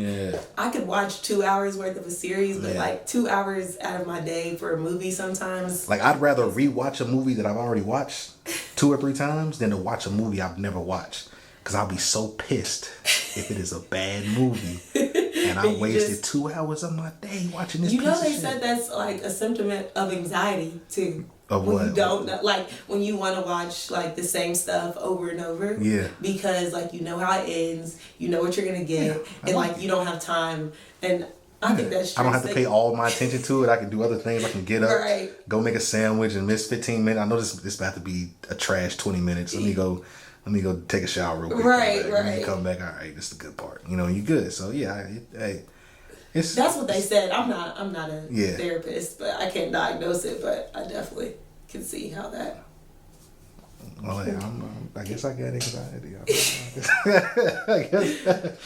I could watch 2 hours worth of a series, but like 2 hours out of my day for a movie sometimes. Like, I'd rather rewatch a movie that I've already watched 2 or 3 times than to watch a movie I've never watched. Because I'll be so pissed if it is a bad movie and I wasted 2 hours of my day watching this piece of shit. You know, they said that's like a symptom of anxiety too. Of when what? You don't know, like when you want to watch like the same stuff over and over. Yeah. Because like you know how it ends, you know what you're gonna get, and like you don't have time. And I think that's true. I don't have to pay all my attention to it. I can do other things. I can get up, right, go make a sandwich, and miss 15 minutes. I know this about to be a trash 20 minutes. Let me go take a shower real quick. Right. When you come back, all right, this is the good part. You know, you good. So yeah, that's what they said. I'm not a therapist, but I can't diagnose it. But I definitely can see how that. Well, yeah, I guess I got anxiety.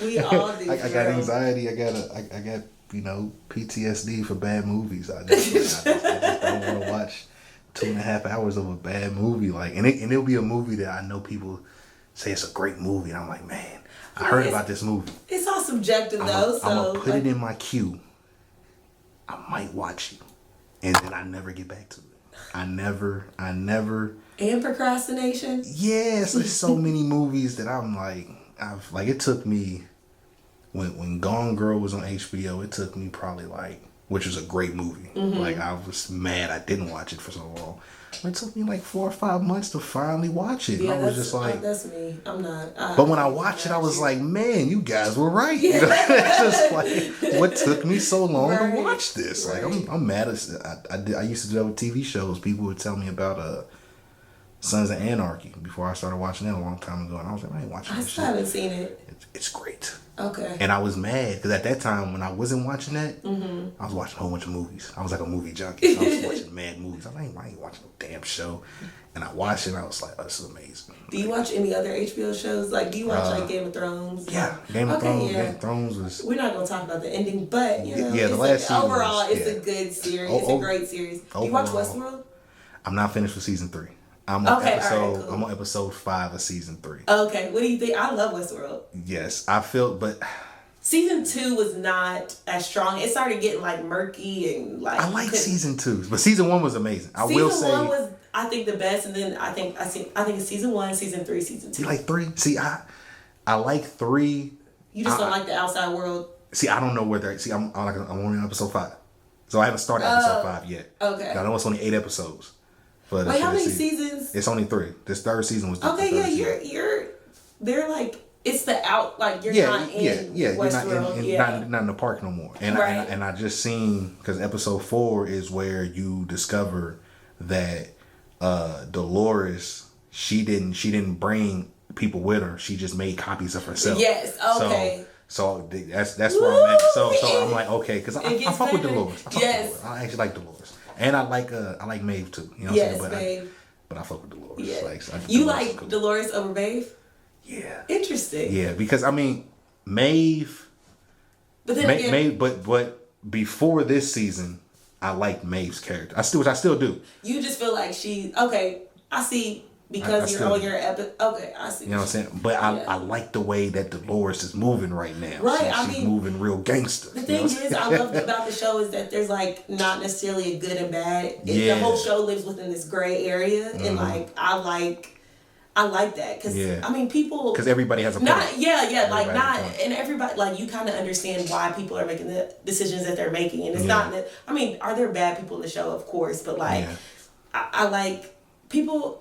We all do. I got anxiety. I got PTSD for bad movies. I just don't want to watch 2.5 hours of a bad movie. Like, and it'll be a movie that I know people say it's a great movie, and I'm like, man, I heard about this movie. It's all subjective though. I'm gonna put it in my queue. I might watch it, and then I never get back to it. I never. And procrastination. Yes, there's so many movies that I'm like, it took me when Gone Girl was on HBO. It took me probably which was a great movie. Mm-hmm. Like, I was mad I didn't watch it for so long. It took me 4 or 5 months to finally watch it. Yeah, I was just like, that's me. I'm not. But when I watched it, I was like, man, you guys were right. Yeah. It's just what took me so long to watch this? Right. Like, I'm mad at. I used to do that with TV shows. People would tell me about Sons of Anarchy before I started watching that a long time ago, and I was like, I ain't watching this shit. I haven't seen it. It's great. Okay. And I was mad because at that time when I wasn't watching that, I was watching a whole bunch of movies. I was like a movie junkie. I was watching mad movies. I ain't watching no damn show. And I watched it and I was like, oh, this is amazing. Do you watch any other HBO shows? Like, do you watch Game of Thrones? Yeah, Game of Thrones. Yeah. Game of Thrones was. We're not gonna talk about the ending, but the last season. Overall, it's a good series. It's a great series. Do you watch Westworld? I'm not finished with season 3. I'm on cool. I'm on episode 5 of season 3. Okay, what do you think? I love Westworld. Yes, I feel, but season 2 was not as strong. It started getting murky and I like season 2, but season 1 was amazing. Season 1 was, I think, the best, and then I think it's season 1, season 3, season 2. You like 3? See, I like 3. You just don't like the outside world. See, I don't know where they're. See, I'm only on episode 5, so I haven't started episode 5 yet. Okay. I know it's only 8 episodes. Wait, how many seasons? It's only 3. This third season was. They're it's the out, you're not in Westworld. You're not in the park no more. And I just seen, because episode 4 is where you discover that Dolores, she didn't bring people with her. She just made copies of herself. Yes. Okay. So that's where I'm at. So I'm like, okay, because I fuck with Dolores. I actually like Dolores. And I like Maeve too. You know what I'm saying? Maeve. But I fuck with Dolores. Yeah. You like cool. Dolores over Maeve? Yeah. Interesting. Yeah, because Maeve. But then Maeve, but before this season, I liked Maeve's character. I still do. You just feel like I see. Because you're on your episode. Okay, I see. You know what I'm saying? But I like the way that Dolores is moving right now. Right, she's moving real gangster. The thing is, I love about the show is that there's not necessarily a good and bad. The whole show lives within this gray area, and I like that because people. Because everybody has a point. And everybody you kind of understand why people are making the decisions that they're making, and it's not that. Are there bad people in the show? Of course, but I like people.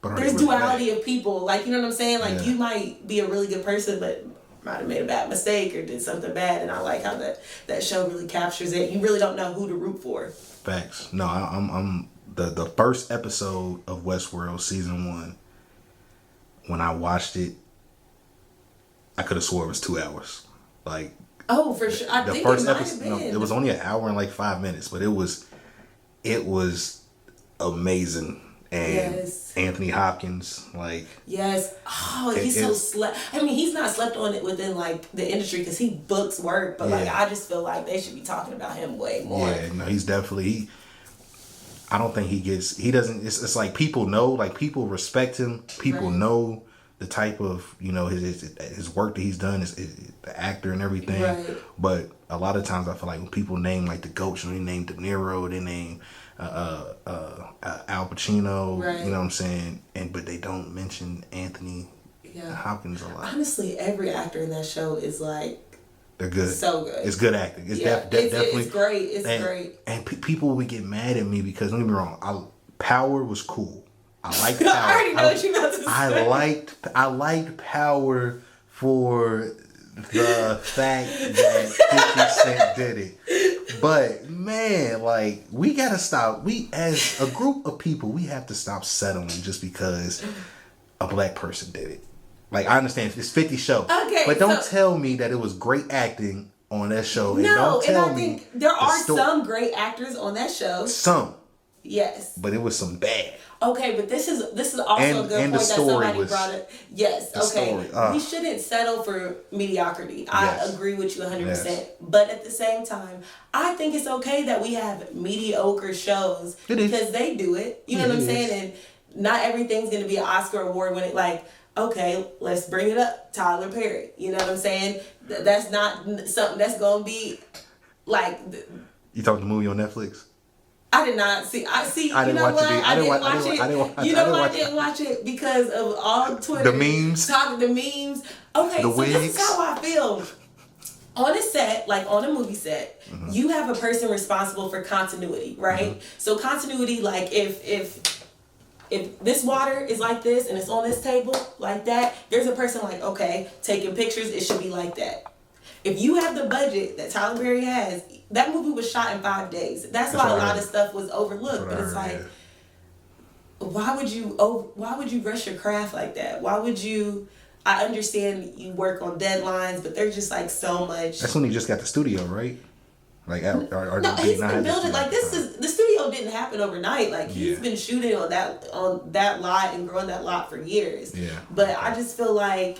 There's duality of people, you know what I'm saying? You might be a really good person, but might have made a bad mistake or did something bad, and I like how that show really captures it. You really don't know who to root for. Facts. No, I'm the first episode of Westworld season 1. When I watched it, I could have swore it was 2 hours. Oh, for sure. I think first episode. No, it was only an hour and 5 minutes, but it was amazing. And Anthony Hopkins, yes, he's so slept. He's not slept on it within the industry because he books work, but I just feel like they should be talking about him way more. Yeah, no, he's definitely I don't think he doesn't. It's people know, people respect him. People know the type of his work that he's done, is the actor and everything. Right. But a lot of times I feel like when people name the GOATs, they name De Niro, they name Al Pacino, right. You know what I'm saying, but they don't mention Anthony Hopkins a lot. Honestly, every actor in that show is they're good. So good. It's good acting. It's definitely it's great. It's great. And people would get mad at me because, don't get me wrong, Power was cool. I liked Power. I already know what you're about to say. I liked Power for the fact that 50 Cent did it. But man, we gotta stop. We, as a group of people, we have to stop settling just because a black person did it. I understand it's 50 show, but don't tell me that it was great acting on that show. No, and I think there are some great actors on that show. Some. Yes. But it was some bad. Okay, but this is also a good point that somebody brought up. Yes, okay. We shouldn't settle for mediocrity. I agree with you 100%. Yes. But at the same time, I think it's okay that we have mediocre shows because they do it. You know what I'm saying? And not everything's going to be an Oscar award winning. Like, okay, let's bring it up. Tyler Perry. You know what I'm saying? That's not something that's going to be like. You talking the movie on Netflix? I did not see. I didn't watch it. You know why I didn't watch it? Because of all Twitter. The memes. The memes. Okay, so this is how I feel. On a set, like on a movie set, you have a person responsible for continuity, right? So continuity, like if this water is like this and it's on this table like that, there's a person like, okay, taking pictures, it should be like that. If you have the budget that Tyler Perry has, that movie was shot in 5 days. That's why a lot of stuff was overlooked. But it's like, why would you rush your craft like that? Why would you? I understand you work on deadlines, but there's just like so much. That's when he just got the studio, right? Like, no, he's been building. Like, the studio didn't happen overnight. Like, he's been shooting on that lot and growing that lot for years. Yeah. But I just feel like,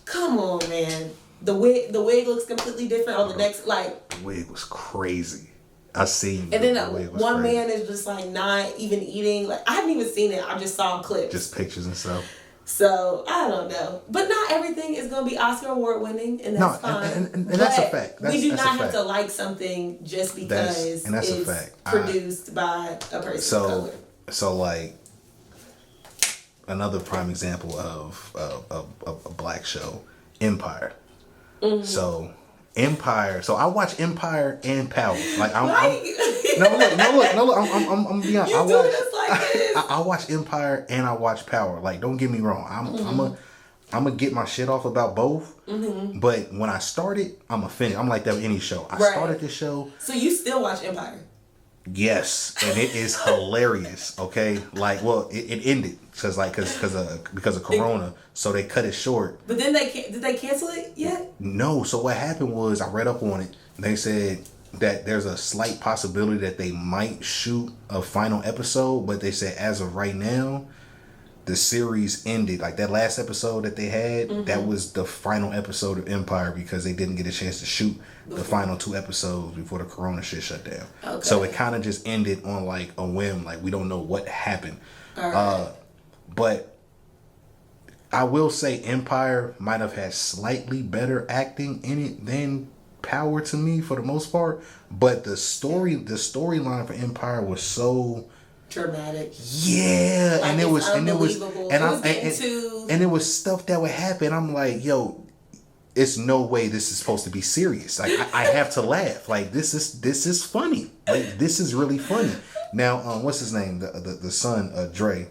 come on, man. The wig looks completely different on the next, like. The wig was crazy. I seen. And then one man is just like not even eating. Like, I haven't even seen it. I just saw clips. Just pictures and stuff. So I don't know, but not everything is gonna be Oscar award winning, and that's fine. And that's a fact. We do not have to like something just because it's produced by a person of color. So like another prime example of a black show, Empire. Mm-hmm. So Empire. So I watch Empire and Power. Like I'm being honest. I watch Empire and I watch Power. Like, don't get me wrong. I'm gonna get my shit off about both. Mm-hmm. But when I started, I'm a finish. I'm like that with any show. I started this show. So you still watch Empire? Yes, and it is hilarious. Okay, like, well, it ended because of Corona, so they cut it short. But then did they cancel it yet? No. So what happened was I read up on it. They said that there's a slight possibility that they might shoot a final episode, but they said as of right now, the series ended. Like that last episode that they had, that was the final episode of Empire because they didn't get a chance to shoot the final 2 episodes before the Corona shit shut down. Okay. So it kind of just ended on like a whim. Like we don't know what happened. All right. But I will say Empire might have had slightly better acting in it than Power to me for the most part. But the storyline for Empire was so dramatic. Yeah, like, and it was stuff that would happen. I'm like, yo, it's no way this is supposed to be serious. Like I have to laugh. Like this is funny. Like this is really funny. Now, what's his name? The son, Dre.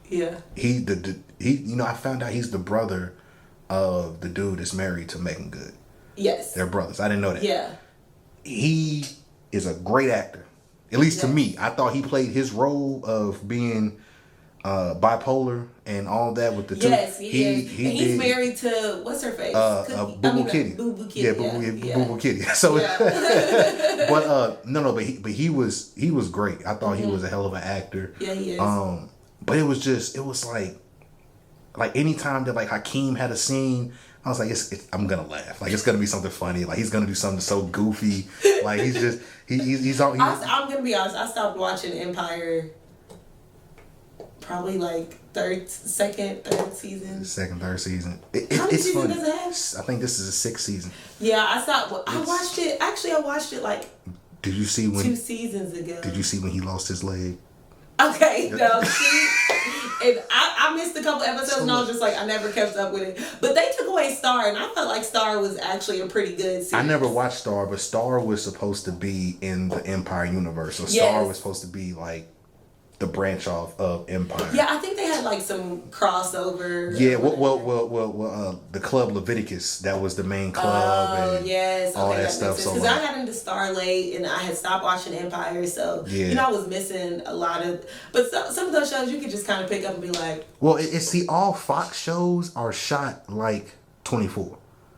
Yeah. He I found out he's the brother of the dude that's married to Megan Good. Yes. They're brothers. I didn't know that. Yeah. He is a great actor. At least to me. I thought he played his role of being bipolar and all that with the two. Yes, he's married to, what's her face? Boo Boo Kitty. Boo Boo Kitty. Yeah, Boo Boo Kitty. So, but he was great. I thought he was a hell of an actor. Yeah, he is. But it was like anytime that like Hakeem had a scene, I was like, I'm gonna laugh. Like it's gonna be something funny. Like he's gonna do something so goofy. Like he's just I'm gonna be honest. I stopped watching Empire probably like third season. How many seasons funny. does it have? I think this is the 6th season. Yeah, I stopped. I watched it. Actually, I watched it like. Did you see when 2 seasons ago? Did you see when he lost his leg? Okay, no, and I missed a couple episodes and I was just like, I never kept up with it. But they took away Star and I felt like Star was actually a pretty good series. I never watched Star, but Star was supposed to be in the Empire universe. So Star was supposed to be like the branch off of Empire. Yeah, I think they had like some crossover. Yeah, well, the Club Leviticus, that was the main club. Oh, yes. All that stuff. Because I got into Star late and I had stopped watching Empire, so I was missing a lot of. But some of those shows you could just kind of pick up and be like. Well, all Fox shows are shot like 24.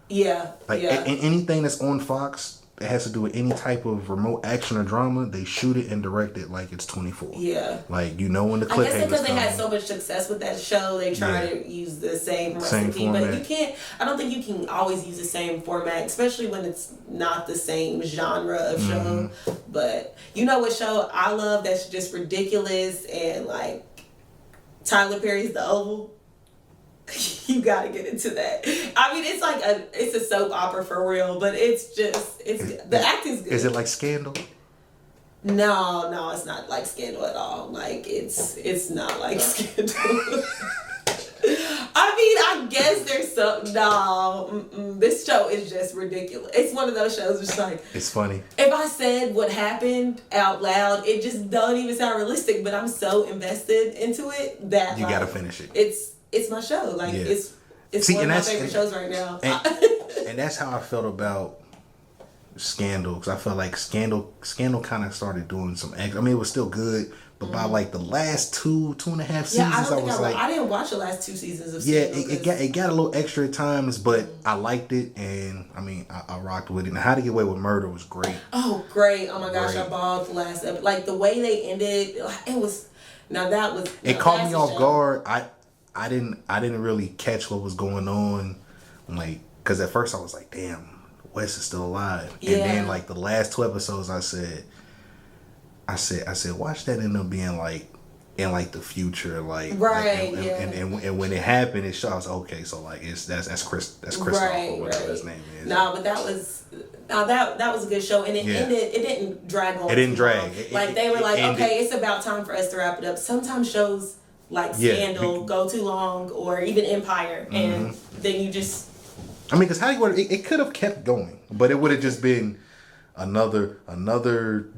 Yeah. Like anything that's on Fox that has to do with any type of remote action or drama, they shoot it and direct it like it's 24. Yeah. Like, you know when the cliffhanger. I guess because they had so much success with that show, they try to use the same recipe. Format. But you can't, I don't think you can always use the same format, especially when it's not the same genre of show. But you know what show I love that's just ridiculous and like Tyler Perry's The Oval? You gotta get into that. I mean, it's like it's a soap opera for real, but the acting's good. Is it like Scandal? No, it's not like Scandal at all. Like it's not like Scandal. I mean, I guess there's some. No, this show is just ridiculous. It's one of those shows that's like, it's funny. If I said what happened out loud, it just don't even sound realistic. But I'm so invested into it that you gotta finish it. It's my show. Like it's See, one of my favorite shows right now. And that's how I felt about Scandal, because I felt like Scandal kind of started doing some extra. I mean, it was still good, but by like the last two and a half seasons, I didn't watch the last 2 seasons of Scandal. Yeah, it got a little extra at times, but I liked it, and I mean, I rocked with it. And How to Get Away with Murder was great. Oh, great! Oh my gosh, I bawled the last episode. Like the way they ended, it was. Now that was. It caught me off guard. I didn't really catch what was going on, like, because at first I was like, damn, Wes is still alive. Yeah. And then like the last 2 episodes, I said, watch that end up being like in like the future, like right, and when it happened, it showed. I was okay, so like that's Chris or whatever his name is. No, but that was a good show, and it ended. It didn't drag on. It didn't drag. They were like, okay, it's about time for us to wrap it up. Sometimes shows like Scandal go too long, or even Empire, and then you just. I mean, because it could have kept going, but it would have just been another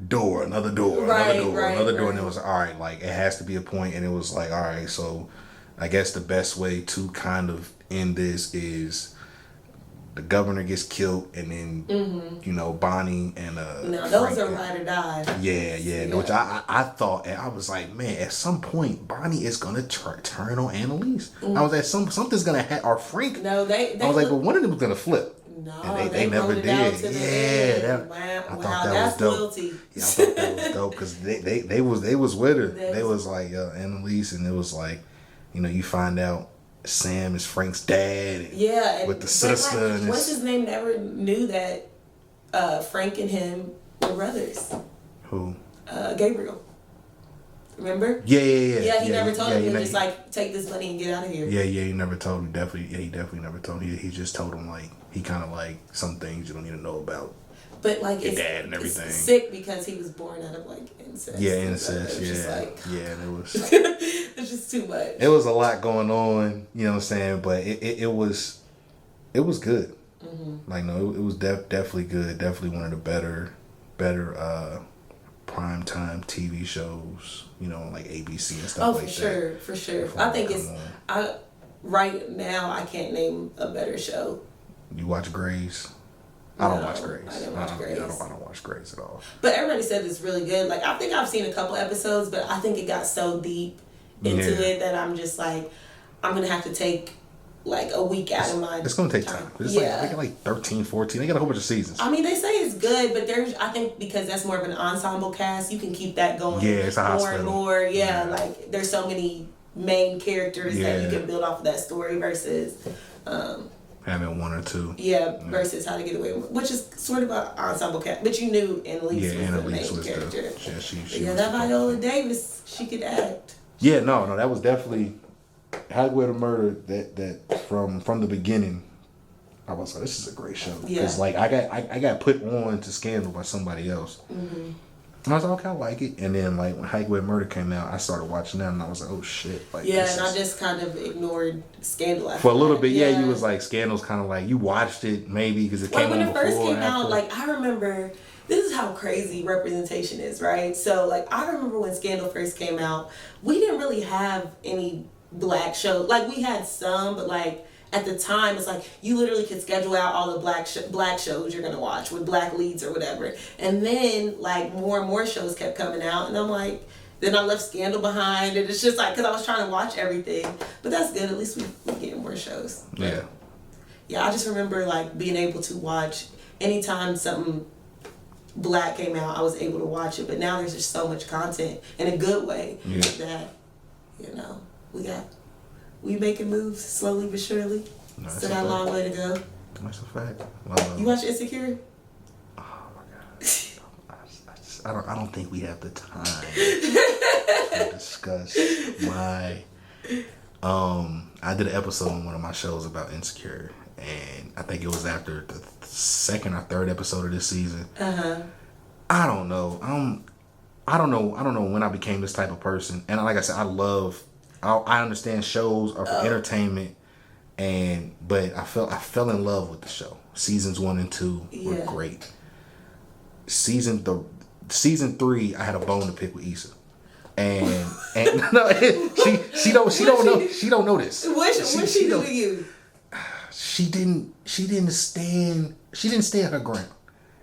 door, and it was all right. Like, it has to be a point, and it was like, all right. So, I guess the best way to kind of end this is the governor gets killed, and then you know, Bonnie and those are ride or die. Yeah. Which I thought, and I was like, man, at some point Bonnie is gonna turn on Annalise. I was like, something's gonna happen. Or Frank. No, they I was like, but one of them was gonna flip. No, and they never did. I thought that was dope. Loyalty. Yeah, I thought that was dope because they was with her. They was like Annalise, and it was like, you know, you find out Sam is Frank's dad. And with the sister. Like, what's his name? Never knew that Frank and him were brothers. Who? Gabriel. Remember? Yeah. Yeah, he never told him. He was just like, take this money and get out of here. Yeah, he never told him. He definitely never told him. He just told him, like, he kind of like some things you don't need to know about. But like your dad and everything. It's sick because he was born out of like incest. Yeah, incest. And it was. It's just too much. It was a lot going on. You know what I'm saying? But it was good. Like, no, it was definitely good. Definitely one of the better primetime TV shows. You know, like ABC and stuff like that. For sure. I think right now I can't name a better show. You watch Grey's? I don't watch Grey's. I didn't watch Grey's. I don't watch Grey's at all. But everybody said it's really good. Like, I think I've seen a couple episodes, but I think it got so deep into it that I'm just like, I'm going to have to take like a week out of my It's going to take time. It's like 13, 14. They got a whole bunch of seasons. I mean, they say it's good, but I think because that's more of an ensemble cast, you can keep that going it's a more and more. Yeah, like there's so many main characters that you can build off of that story versus having one or two. Versus How to Get Away with, which is sort of an ensemble cast. But you knew Annalise was the main character. She that Viola Davis, she could act. Yeah, no, that was definitely How to Get Away with Murder. That from the beginning, I was like, this is a great show. Because like I got put on to Scandal by somebody else. And I was like, okay, I like it. And then, like, when How to Get Away with Murder came out, I started watching that, and I was like, oh, shit. Like, and I just kind of ignored Scandal after for a little bit, you was like, Scandal's kind of like, you watched it, maybe, because it came out before. When it first came out, like, I remember, this is how crazy representation is, right? So, like, I remember when Scandal first came out, we didn't really have any black shows. Like, we had some, but, like, at the time, it's like you literally could schedule out all the black shows you're gonna watch with black leads or whatever. And then like more and more shows kept coming out, and I'm like, then I left Scandal behind, and it's just like because I was trying to watch everything. But that's good. At least we get more shows. Yeah. Yeah, I just remember like being able to watch anytime something Black came out, I was able to watch it. But now there's just so much content in a good way that, you know, we making moves slowly but surely. No, still got a long way to go. That's a fact. You watch Insecure? Oh my God. I don't think we have the time to discuss my. I did an episode on one of my shows about Insecure, and I think it was after the second or third episode of this season. I don't know. I don't know when I became this type of person. And like I said, I understand shows are for entertainment, but I fell in love with the show. Seasons 1 and 2 were great. Season 3, I had a bone to pick with Issa. And no, she don't know this. What she do to you? She didn't stand her ground.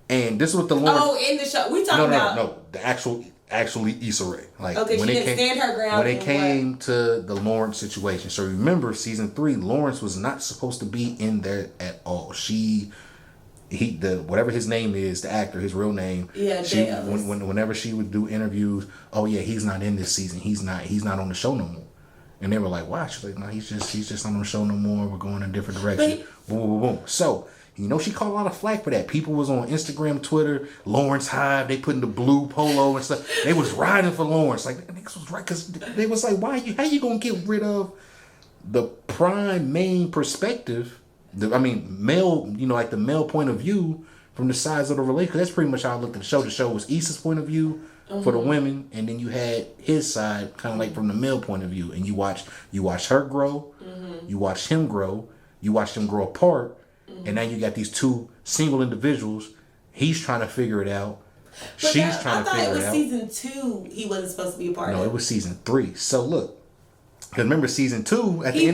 And this was the Lawrence. Oh, in the show we talking about. No, the actually Issa Rae. Like okay, when she didn't stand her ground. When it came to the Lawrence situation. So remember, season 3, Lawrence was not supposed to be in there at all. Whatever his name is, the actor, his real name. Yeah, whenever she would do interviews, oh yeah, he's not in this season. He's not on the show no more. And they were like, why? She's like, no, he's just not on the show no more. We're going in a different direction. Boom, boom, boom. So, you know, she caught a lot of flack for that. People was on Instagram, Twitter, Lawrence Hive. They put in the blue polo and stuff. They was riding for Lawrence. Like, niggas was right because they was like, how you gonna get rid of the prime main perspective? Male, you know, like the male point of view from the sides of the relationship. That's pretty much how I looked at the show. The show was Issa's point of view for the women, and then you had his side, kind of like from the male point of view. And you watch her grow, you watch him grow, you watch them grow apart, and now you got these two single individuals. He's trying to figure it out. But She's trying to figure it out. I thought it was season 2 he wasn't supposed to be a part of. No, it was season 3. So look. Because remember, season 2 he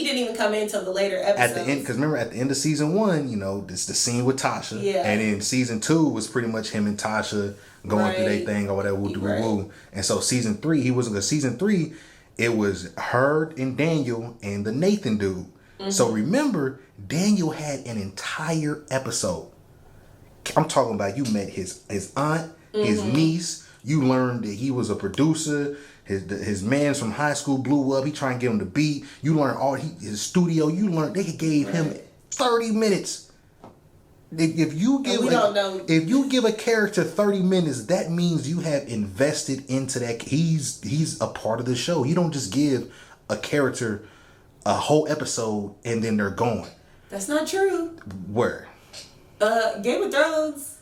didn't even come in until the later episodes. At the end, because remember at the end of season 1, you know, it's the scene with Tasha. Yeah. And then season 2 was pretty much him and Tasha going through their thing or whatever. Woo. And so season 3, season 3, it was her and Daniel and the Nathan dude. So remember, Daniel had an entire episode. I'm talking about you met his aunt, his niece. You learned that he was a producer. His man's from high school blew up. He trying to get him to beat. You learn his studio. You learned they gave him 30 minutes. If you give a character 30 minutes, that means you have invested into that. He's a part of the show. You don't just give a character a whole episode and then they're gone. That's not true. Where? Game of Thrones,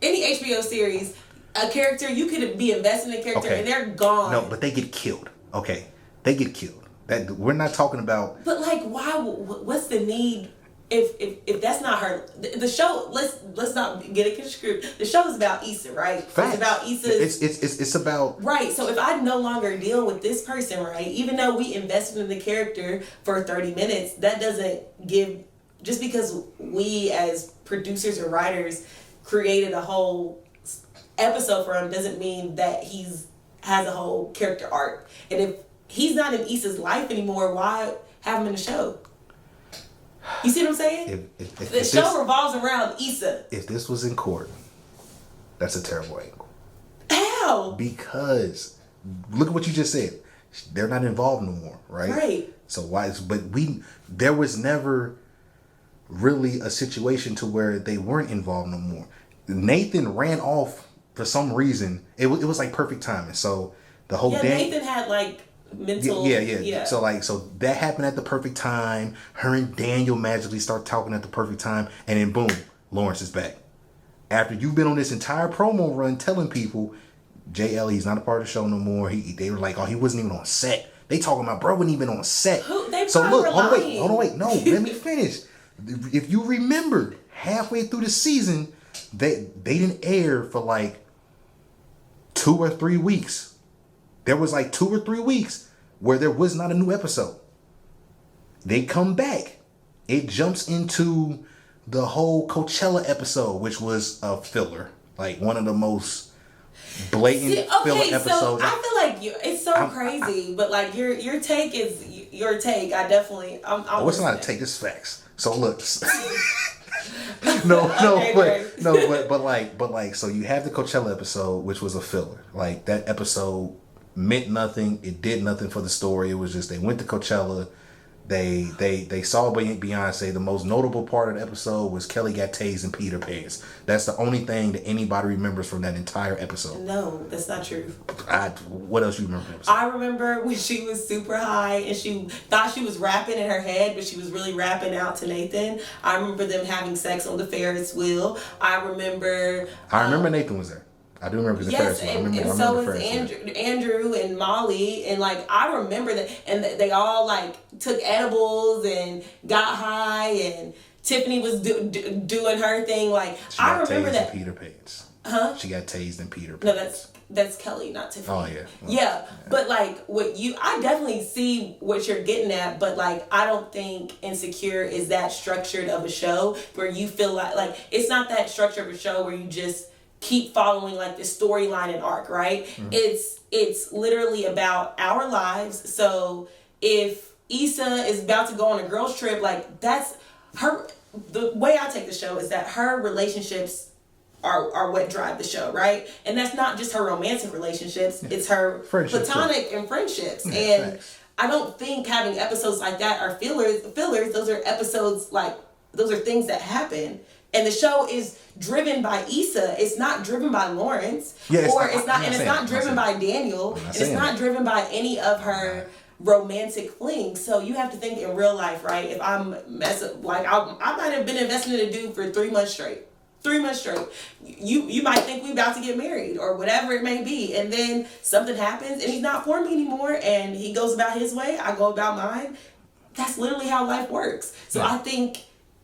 any HBO series. A character, you could be invested in a character and they're gone. No, but they get killed. Okay, they get killed. That we're not talking about. But like, why? What's the need? If that's not her, the show. Let's not get it construed. The show is about Issa, right? Facts. It's about Issa. It's about right. So if I no longer deal with this person, right? Even though we invested in the character for 30 minutes, that doesn't give. Just because we as producers or writers created a whole episode for him doesn't mean that has a whole character arc. And if he's not in Issa's life anymore, why have him in the show? You see what I'm saying? If the show revolves around Issa. If this was in court, that's a terrible angle. How? Because look at what you just said. They're not involved no more, right? Right. So why? There was never really a situation to where they weren't involved no more. Nathan ran off for some reason. It was like perfect timing. So the whole Nathan had like mental. Yeah. So that happened at the perfect time. Her and Daniel magically start talking at the perfect time, and then boom, Lawrence is back. After you've been on this entire promo run telling people, JL, he's not a part of the show no more. They were like, oh, he wasn't even on set. They talking about bro wasn't even on set. So look, hold on, wait. No, let me finish. If you remember, halfway through the season, they didn't air for like 2 or 3 weeks. There was like 2 or 3 weeks where there was not a new episode. They come back. It jumps into the whole Coachella episode, which was a filler. Like one of the most blatant filler episodes. So I feel like it's so crazy, but like your take is your take. I definitely. It's not a take. It's facts. So look. but like, so you have the Coachella episode, which was a filler. Like, that episode meant nothing. It did nothing for the story. It was just, they went to Coachella. They saw Beyonce. The most notable part of the episode was Kelly got tased and peed her pants. That's the only thing that anybody remembers from that entire episode. No, that's not true. What else you remember from the episode? I remember when she was super high and she thought she was rapping in her head, but she was really rapping out to Nathan. I remember them having sex on the Ferris wheel. I remember Nathan was there. I do remember the yes, Ferris wheel. And so was Andrew and Molly, and like I remember that, and they all like took edibles and got high, and Tiffany was doing her thing. Like I remember that. Peter Pants. Huh? She got tased and Peter Pants. No, that's Kelly, not Tiffany. Oh yeah. Well, yeah, but like I definitely see what you're getting at, but like I don't think Insecure is that structured of a show where you feel like it's not that structured of a show where you just keep following like the storyline and arc, right? Mm-hmm. It's literally about our lives. So if Issa is about to go on a girls trip, like that's her. The way I take the show is that her relationships are what drive the show, right? And that's not just her romantic relationships; it's her platonic and friendships. Yeah, and thanks. I don't think having episodes like that are fillers. Those are episodes those are things that happen. And the show is driven by Issa. It's not driven by Lawrence. Yeah, it's not driven by Daniel. And it's not driven by any of her romantic flings. So you have to think in real life, right? If I'm I might have been investing in a dude for 3 months straight. 3 months straight. You might think we about to get married or whatever it may be. And then something happens and he's not for me anymore and he goes about his way. I go about mine. That's literally how life works. So I think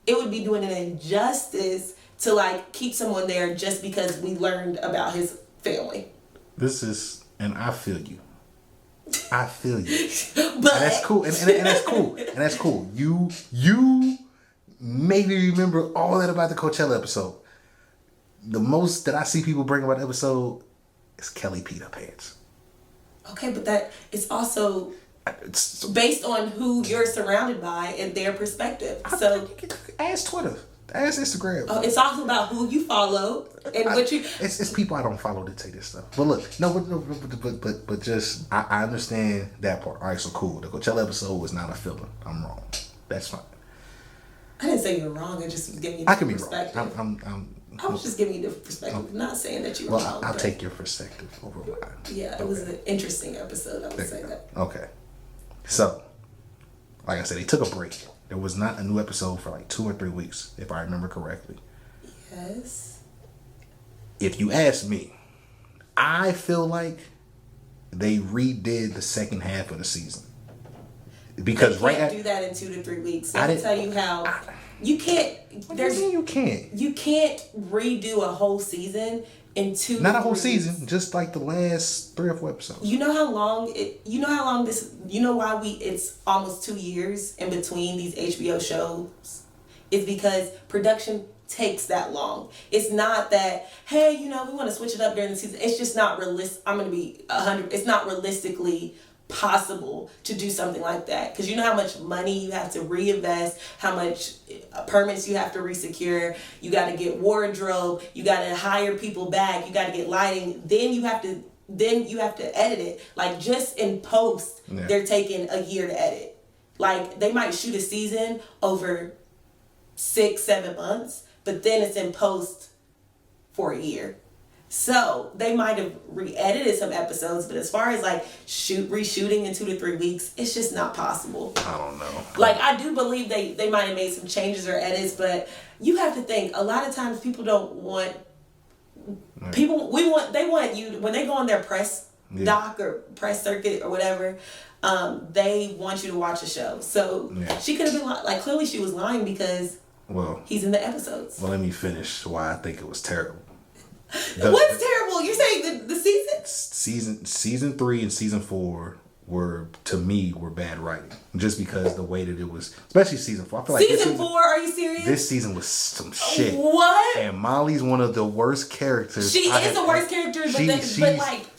it would be doing an injustice to like keep someone there just because we learned about his family. And I feel you. But and that's cool. And that's cool. And that's cool. You maybe remember all that about the Coachella episode. The most that I see people bring about the episode is Kelly peed her pants. Okay, but that it's also based on who you're surrounded by and their perspective. So ask Twitter, ask Instagram. Oh, it's also about who you follow and what you. It's people I don't follow that say this stuff. But look, but just I understand that part. All right, so cool. The Coachella episode was not a filler. I'm wrong. That's fine. I didn't say you were wrong. I just was giving you the perspective. I can be wrong. I was just giving you the perspective, not saying that you were wrong. I'll take your perspective over mine. Yeah, it was an interesting episode. I would say that. Okay. So, like I said, they took a break. There was not a new episode for like 2 or 3 weeks, if I remember correctly. Yes. If you ask me, I feel like they redid the second half of the season. Because they can't do that in 2 to 3 weeks. I can tell you how. You can't. What do you mean you can't? You can't redo a whole season in 2. Not a whole season, just like the last 3 or 4 episodes. You know how long this. You know why it's almost 2 years in between these HBO shows? It's because production takes that long. It's not that, hey, we want to switch it up during the season. It's just not realistic. I'm going to be 100. It's not realistically possible to do something like that, because you know how much money you have to reinvest, how much permits you have to resecure, you got to get wardrobe, you got to hire people back, you got to get lighting, then you have to edit it. Like just in post, they're taking a year to edit. Like they might shoot a season over 6-7 months, but then it's in post for a year. So they might have re-edited some episodes, but as far as like reshooting in 2 to 3 weeks, it's just not possible. I don't know. Like I do believe they might have made some changes or edits, but you have to think a lot of times people don't want they want you when they go on their press doc or press circuit or whatever. They want you to watch a show. So she could have been like clearly she was lying because he's in the episodes. Well, let me finish why I think it was terrible. What's terrible? You're saying the season? Season 3 and season 4 were bad writing. Just because the way that it was, especially season 4. I feel like season 4? Are you serious? This season was some shit. What? And Molly's one of the worst characters. She is the worst character,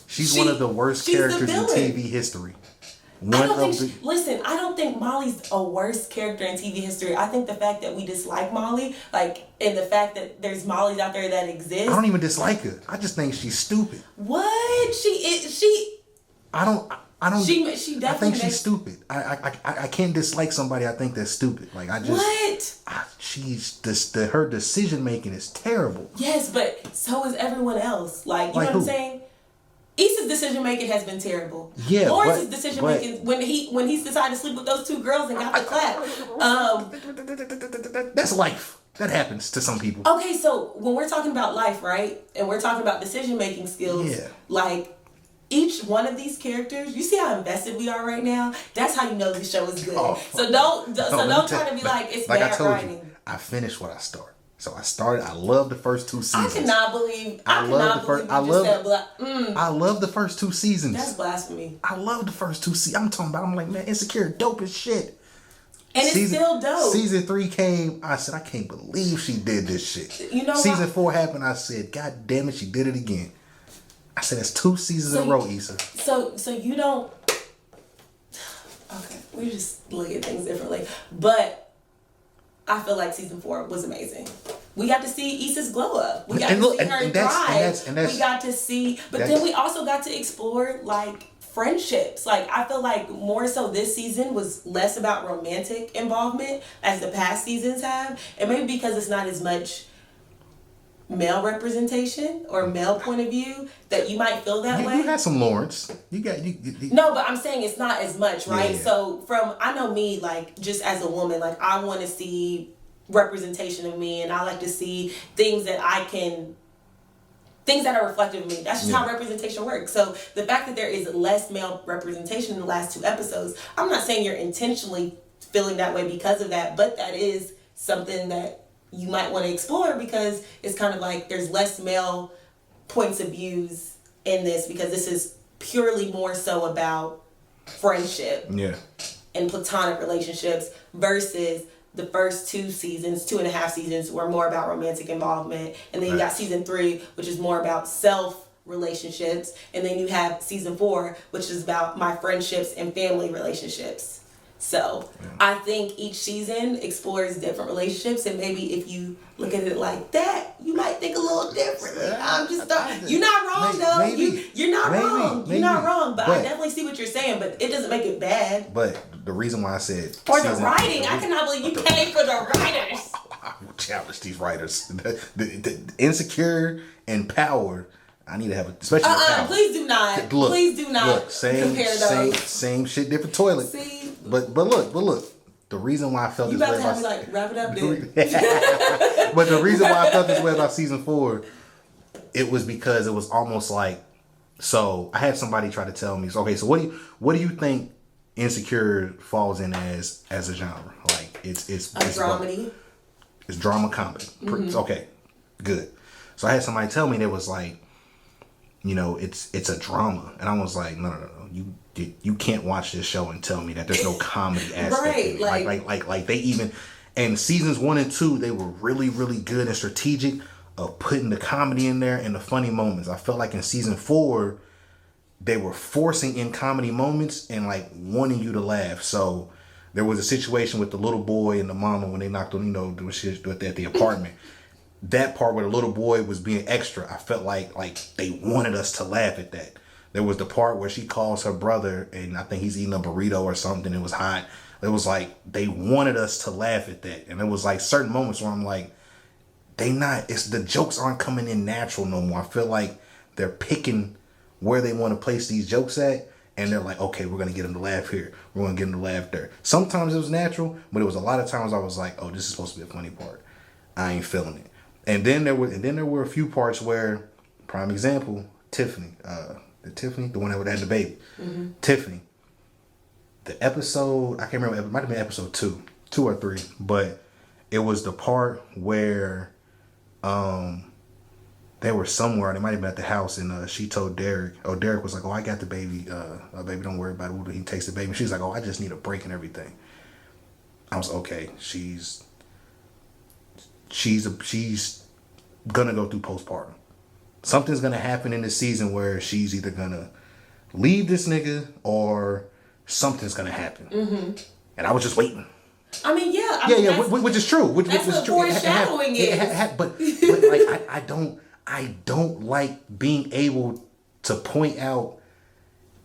she's one of the worst characters in TV history. I don't think Molly's a worse character in TV history. I think the fact that we dislike Molly, like, and the fact that there's Mollys out there that exist. I don't even dislike her. I just think she's stupid. What? I don't. She definitely. I think she's stupid. I can't dislike somebody I think that's stupid. Like, I just. What? Her decision making is terrible. Yes, but so is everyone else. Like, you know what I'm saying? Issa's decision making has been terrible. Yeah, Lawrence's decision making when he's decided to sleep with those 2 girls and got the clap. That's life. That happens to some people. Okay, so when we're talking about life, right, and we're talking about decision making skills, like, each one of these characters, you see how invested we are right now? That's how you know the show is good. So don't try to be like it's like bad I told writing. You, I finished what I started. So I love the first 2 seasons. I cannot believe I love the first 2 seasons. That's blasphemy. I love the first 2 seasons. I'm like, man, Insecure dope as shit. And it's still dope. Season 3 came, I said, I can't believe she did this shit. You know Season 4 happened, I said, God damn it, she did it again. I said, that's 2 seasons in a row, Issa. So you don't... Okay, we just look at things differently. But I feel like season 4 was amazing. We got to see Issa's glow up. We got to see her thrive. We got to see... But then we also got to explore, like, friendships. Like, I feel like more so this season was less about romantic involvement as the past seasons have. And maybe because it's not as much male representation or male point of view that you might feel that way. You had some Lawrence. You No, but I'm saying it's not as much, right? Yeah. So I know me, like, just as a woman, like, I want to see representation of me, and I like to see things that are reflective of me. That's just how representation works. So the fact that there is less male representation in the last 2 episodes, I'm not saying you're intentionally feeling that way because of that, but that is something that you might want to explore, because it's kind of like there's less male points of views in this, because this is purely more so about friendship and platonic relationships, versus the first 2 seasons, 2.5 seasons, were more about romantic involvement. And then you got season 3, which is more about self relationships. And then you have season 4, which is about my friendships and family relationships. So I think each season explores different relationships, and maybe if you look at it like that, you might think a little differently. You're not wrong, though. You're not wrong. You're not wrong. But I definitely see what you're saying, but it doesn't make it bad. But the reason why I said... For the writing, I cannot believe you paid for the writers. I will challenge these writers. The Insecure and Power... I need to have especially please do not. Please do not compare those. Same shit, different toilet. See? But look. The reason why I felt this way about... You about to have me, like, wrap it up, dude. But the reason why I felt this way about season 4, it was because it was almost like... So, I had somebody try to tell me, so what do you think Insecure falls in as a genre? Like, it's dramedy? It's drama comedy. Mm-hmm. Okay, good. So, I had somebody tell me that was like, you know, it's a drama, and I was like, no, you can't watch this show and tell me that there's no comedy aspect. Right, like they even, and seasons 1 and 2, they were really, really good and strategic of putting the comedy in there and the funny moments. I felt like in season 4, they were forcing in comedy moments and like wanting you to laugh. So there was a situation with the little boy and the mama when they knocked on, doing shit at the apartment. That part where the little boy was being extra, I felt like they wanted us to laugh at that. There was the part where she calls her brother, and I think he's eating a burrito or something. It was hot. It was like they wanted us to laugh at that, and it was like certain moments where I'm like, the jokes aren't coming in natural no more. I feel like they're picking where they want to place these jokes at, and they're like, okay, we're gonna get them to laugh here. We're gonna get them to laugh there. Sometimes it was natural, but it was a lot of times I was like, oh, this is supposed to be a funny part. I ain't feeling it. And then there were a few parts where, prime example, Tiffany, the one that had the baby, Tiffany. The episode, I can't remember, it might have been episode 2 or 3, but it was the part where they were somewhere, they might have been at the house, and she told Derek, Derek was like, oh, I got the baby, baby, don't worry about it. He takes the baby, and she's like, oh, I just need a break and everything. I was okay, she's gonna go through postpartum. Something's gonna happen in this season where she's either gonna leave this nigga or something's gonna happen, and I was just waiting. I mean, yeah, which is true. Which that's is what true. Foreshadowing is. But like I don't like being able to point out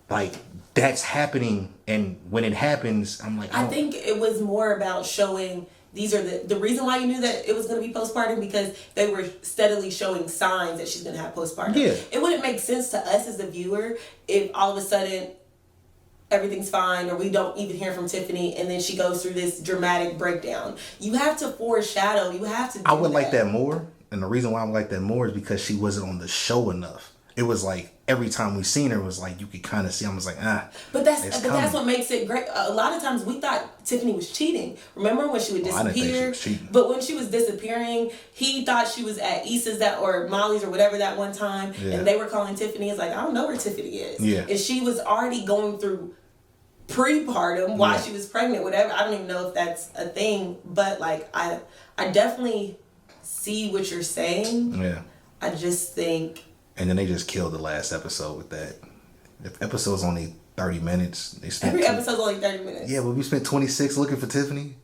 like that's happening, and when it happens, I'm like, I think it was more about showing. These are the reason why you knew that it was going to be postpartum, because they were steadily showing signs that she's going to have postpartum. Yeah. It wouldn't make sense to us as the viewer if all of a sudden everything's fine, or we don't even hear from Tiffany, and then she goes through this dramatic breakdown. You have to foreshadow. You have to. I would like that more, and the reason why I would like that more is because she wasn't on the show enough. It was like every time we seen her, it was like you could kind of see. I was like, But that's what makes it great. A lot of times we thought Tiffany was cheating. Remember when she would disappear? I didn't think she was cheating. But when she was disappearing, he thought she was at Issa's or Molly's or whatever that one time, and they were calling Tiffany. It's like, I don't know where Tiffany is. Yeah. And she was already going through prepartum while she was pregnant. Whatever. I don't even know if that's a thing, but like I definitely see what you're saying. Yeah. I just think. And then they just killed the last episode with that. If episode's only 30 minutes, they spent every episode's only 30 minutes. Yeah, but we spent 26 looking for Tiffany.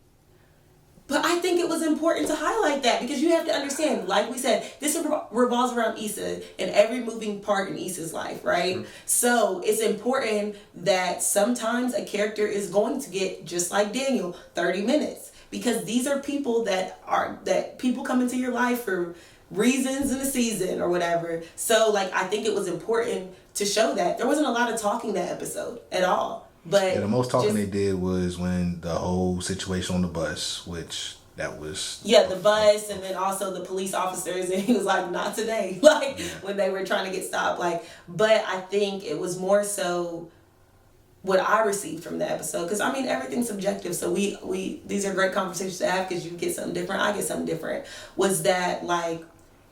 But I think it was important to highlight that, because you have to understand, like we said, this revolves around Issa and every moving part in Issa's life, right? Mm-hmm. So it's important that sometimes a character is going to get, just like Daniel, 30 minutes. Because these are people that people come into your life for reasons in the season or whatever. So like I think it was important to show that. There wasn't a lot of talking that episode at all. But the most talking they did was when the whole situation on the bus, which that was the bus, and then also the police officers, and he was like, not today, like when they were trying to get stopped, like. But I think it was more so what I received from the episode, because I mean everything's subjective, so we these are great conversations to have, because you get something different, I get something different. Was that like,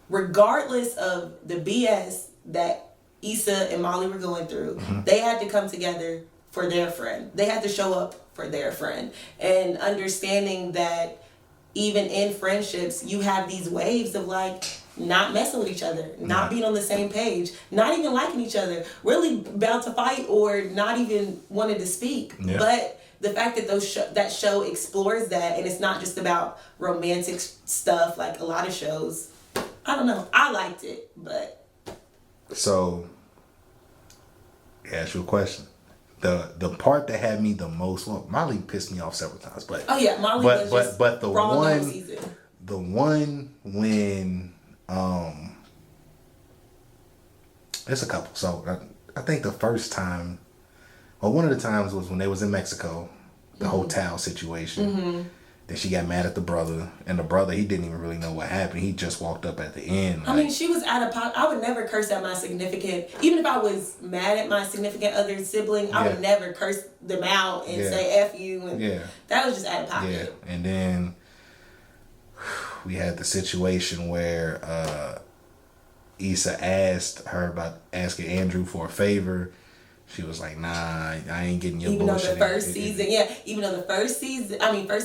regardless of the BS that Issa and Molly were going through, they had to come together for their friend. They had to show up for their friend. And understanding that even in friendships, you have these waves of like not messing with each other, not being on the same page, not even liking each other, really bound to fight or not even wanting to speak. Yeah. But the fact that that show explores that, and it's not just about romantic stuff like a lot of shows. I don't know. I liked it, but. So, ask you a question. The part that had me the most, well, Molly pissed me off several times, but Molly was just but the wrong one, the season. The one when there's a couple. So I think the first time, or one of the times was when they was in Mexico, the hotel situation. Mm-hmm. Then she got mad at the brother, and the brother, he didn't even really know what happened. He just walked up at the end. I mean, she was out of pocket. I would never curse at my significant, even if I was mad at my significant other sibling, I would never curse them out and say F you. And that was just out of pocket. Yeah. And then we had the situation where Issa asked her about asking Andrew for a favor. She was like, nah, I ain't getting your bullshit. Even though the first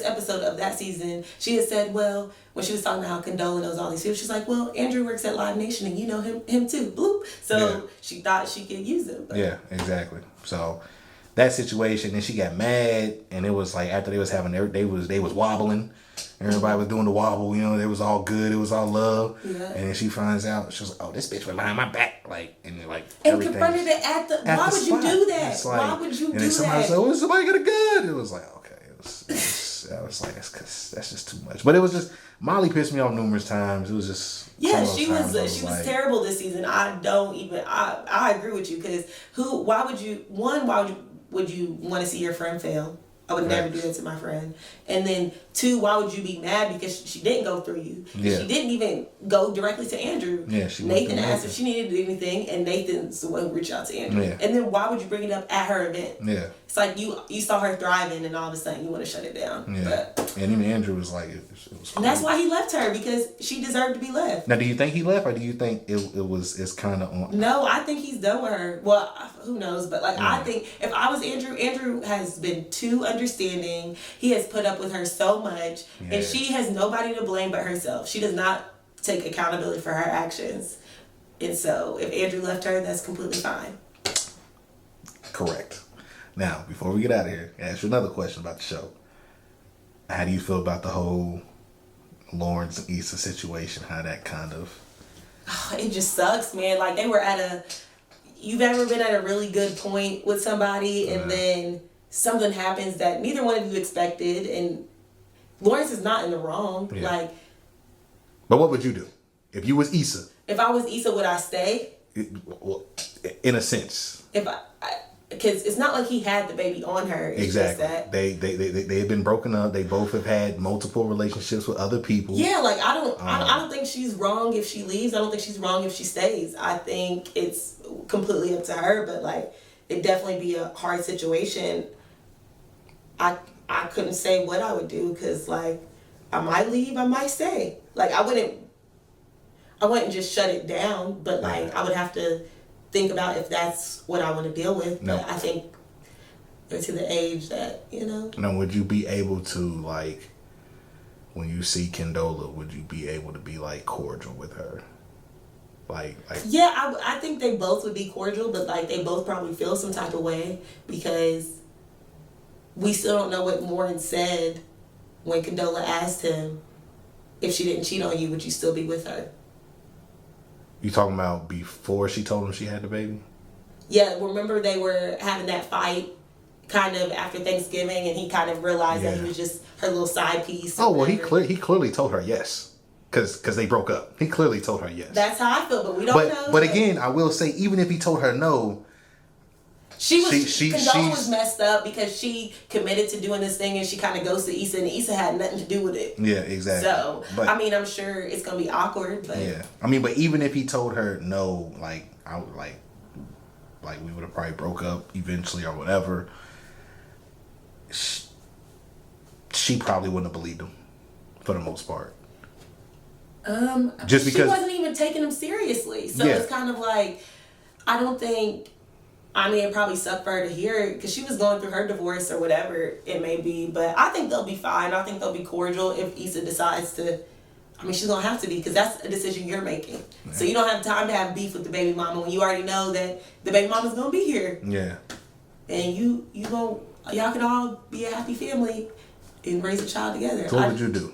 episode of that season, she had said, well, when she was talking about how Condola knows all these people, she's like, well, Andrew works at Live Nation and you know him too. Bloop. So she thought she could use him. But. Yeah, exactly. So that situation, then she got mad, and it was like after they was having they was wobbling. Everybody was doing the wobble, you know, it was all good, it was all love. Yeah. And then she finds out, she was like, oh, this bitch was behind my back. Like, and like, and confronted it at the why would you do that? Like, why would you do that? And then somebody said, oh, somebody got a gun. It was like, okay. I was like, that's just too much. But it was just, Molly pissed me off numerous times. It was just. Yeah, she was terrible this season. I agree with you, because why would you want to see your friend fail? I would never do that to my friend. And then 2, why would you be mad because she didn't go through you? Yeah. She didn't even go directly to Andrew. Yeah, Nathan asked if she needed to do anything, and Nathan's the one who reached out to Andrew. Yeah. And then why would you bring it up at her event? Yeah. It's like you saw her thriving, and all of a sudden you want to shut it down. Yeah. And even Andrew was like, it was cool. And that's why he left her, because she deserved to be left. Now, do you think he left, or do you think it's kind of on? No, I think he's done with her. Well, who knows? But like, I think if I was Andrew has been too understanding. He has put up with her so much, and she has nobody to blame but herself. She does not take accountability for her actions. And so if Andrew left her, that's completely fine. Correct. Now, before we get out of here, I ask you another question about the show. How do you feel about the whole Lawrence and Issa situation? How that kind of... It just sucks, man. Like, they were you've ever been at a really good point with somebody and then something happens that neither one of you expected, and Lawrence is not in the wrong. Yeah. Like, but what would you do if you was Issa? If I was Issa, would I stay? Well, in a sense. Because it's not like he had the baby on her. It's exactly. Just that they have been broken up. They both have had multiple relationships with other people. Yeah, like I don't think she's wrong if she leaves. I don't think she's wrong if she stays. I think it's completely up to her. But like, it'd definitely be a hard situation. I couldn't say what I would do because like I might leave, I might stay. Like I wouldn't just shut it down. But like I would have to think about if that's what I want to deal with. No. But I think they're to the age that, Now, would you be able to, like, when you see Condola, would you be able to be, like, cordial with her? Like yeah, I think they both would be cordial, but, like, they both probably feel some type of way because we still don't know what Lawrence said when Condola asked him, if she didn't cheat on you, would you still be with her? You talking about before she told him she had the baby? Yeah, remember they were having that fight kind of after Thanksgiving, and he kind of realized that he was just her little side piece. Oh, well, he clearly told her yes. Because they broke up. He clearly told her yes. That's how I feel, but we don't know. But again, I will say, even if he told her no, Condola was messed up because she committed to doing this thing and she kind of goes to Issa and Issa had nothing to do with it. Yeah, exactly. So, I mean, I'm sure it's going to be awkward, but... Yeah. I mean, but even if he told her no, like, I would, like we would have probably broke up eventually or whatever, she probably wouldn't have believed him for the most part. Just because... She wasn't even taking him seriously. So it's kind of like, I don't think... I mean, it probably sucked for her to hear it because she was going through her divorce or whatever it may be. But I think they'll be fine. I think they'll be cordial if Issa decides to. I mean, she's going to have to be because that's a decision you're making. Yeah. So you don't have time to have beef with the baby mama when you already know that the baby mama's going to be here. Yeah. And y'all can all be a happy family and raise a child together. So what would you do?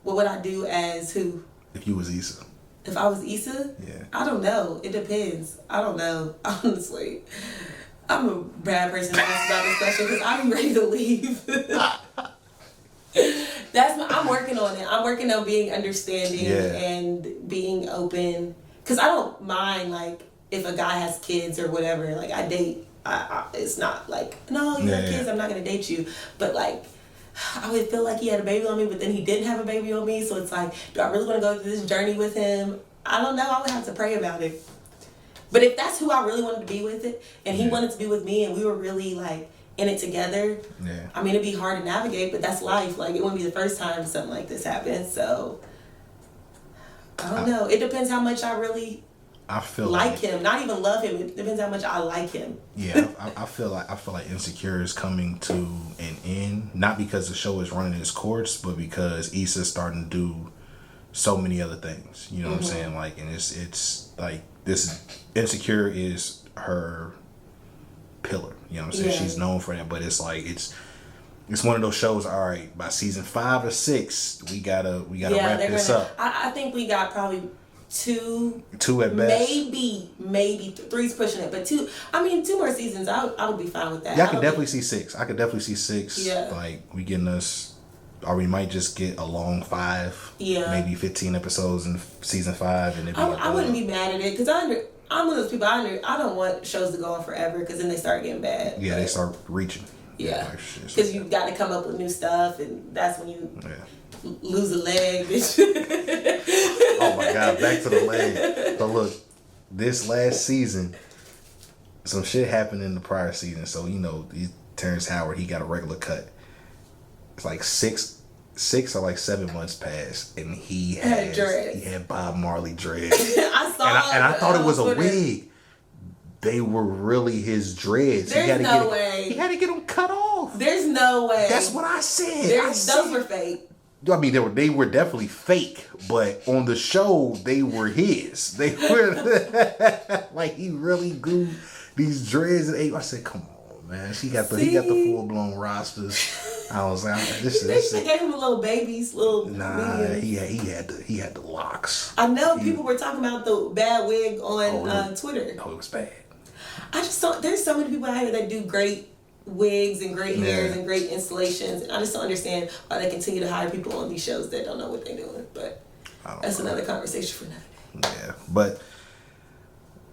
What would I do as who? If you was Issa. If I was Issa? Yeah. I don't know. It depends. I don't know. Honestly. I'm a bad person to ask about this question because I'm ready to leave. I'm working on it. I'm working on being understanding and being open. Because I don't mind, like, if a guy has kids or whatever. Like, I date. It's not like, no, you have kids, I'm not going to date you. But, like, I would feel like he had a baby on me, but then he didn't have a baby on me. So it's like, do I really want to go through this journey with him? I don't know. I would have to pray about it. But if that's who I really wanted to be with it, and he wanted to be with me, and we were really like in it together, I mean, it'd be hard to navigate, but that's life. Like, it wouldn't be the first time something like this happened. So I don't know. It depends how much I really feel like him. Not even love him. It depends how much I like him. Yeah, I feel like Insecure is coming to an end, not because the show is running its course, but because Issa's starting to do so many other things. You know what I'm saying? Like, and it's like this Insecure is her pillar. You know what I'm saying? Yeah. She's known for that, but it's like it's one of those shows. All right, by season 5 or 6, we gotta wrap this up. I think we got probably two at best. Maybe 3's pushing it, but 2. I mean, 2 more seasons. I would be fine with that. Yeah, I could definitely see 6. I could definitely see 6. Yeah, like we getting us. Or we might just get a long 5, maybe 15 episodes in season 5, and I wouldn't be mad at it because I'm one of those people. I don't want shows to go on forever because then they start getting bad. Yeah, they start reaching. Yeah, because you got to come up with new stuff, and that's when you lose a leg. Oh my God! Back to the leg. So look, this last season, some shit happened in the prior season. So Terrence Howard, he got a regular cut. It's like 6 or like 7 months passed, and he had Bob Marley dreads. I saw and I thought it was a wig. They were really his dreads. There's no way. He had to get them cut off. There's no way. That's what I said. Those were fake. I mean, they were definitely fake, but on the show they were his. They were like he really grew these dreads. And I said, come on. man. He got the full blown rosters. I was like, They gave him a little baby's little. Nah, minions. he had the locks. I know people were talking about the bad wig on Twitter. Oh, it was bad. I just don't. There's so many people out here that do great wigs and great hairs and great installations, and I just don't understand why they continue to hire people on these shows that don't know what they're doing. But that's another conversation for another day. Yeah, but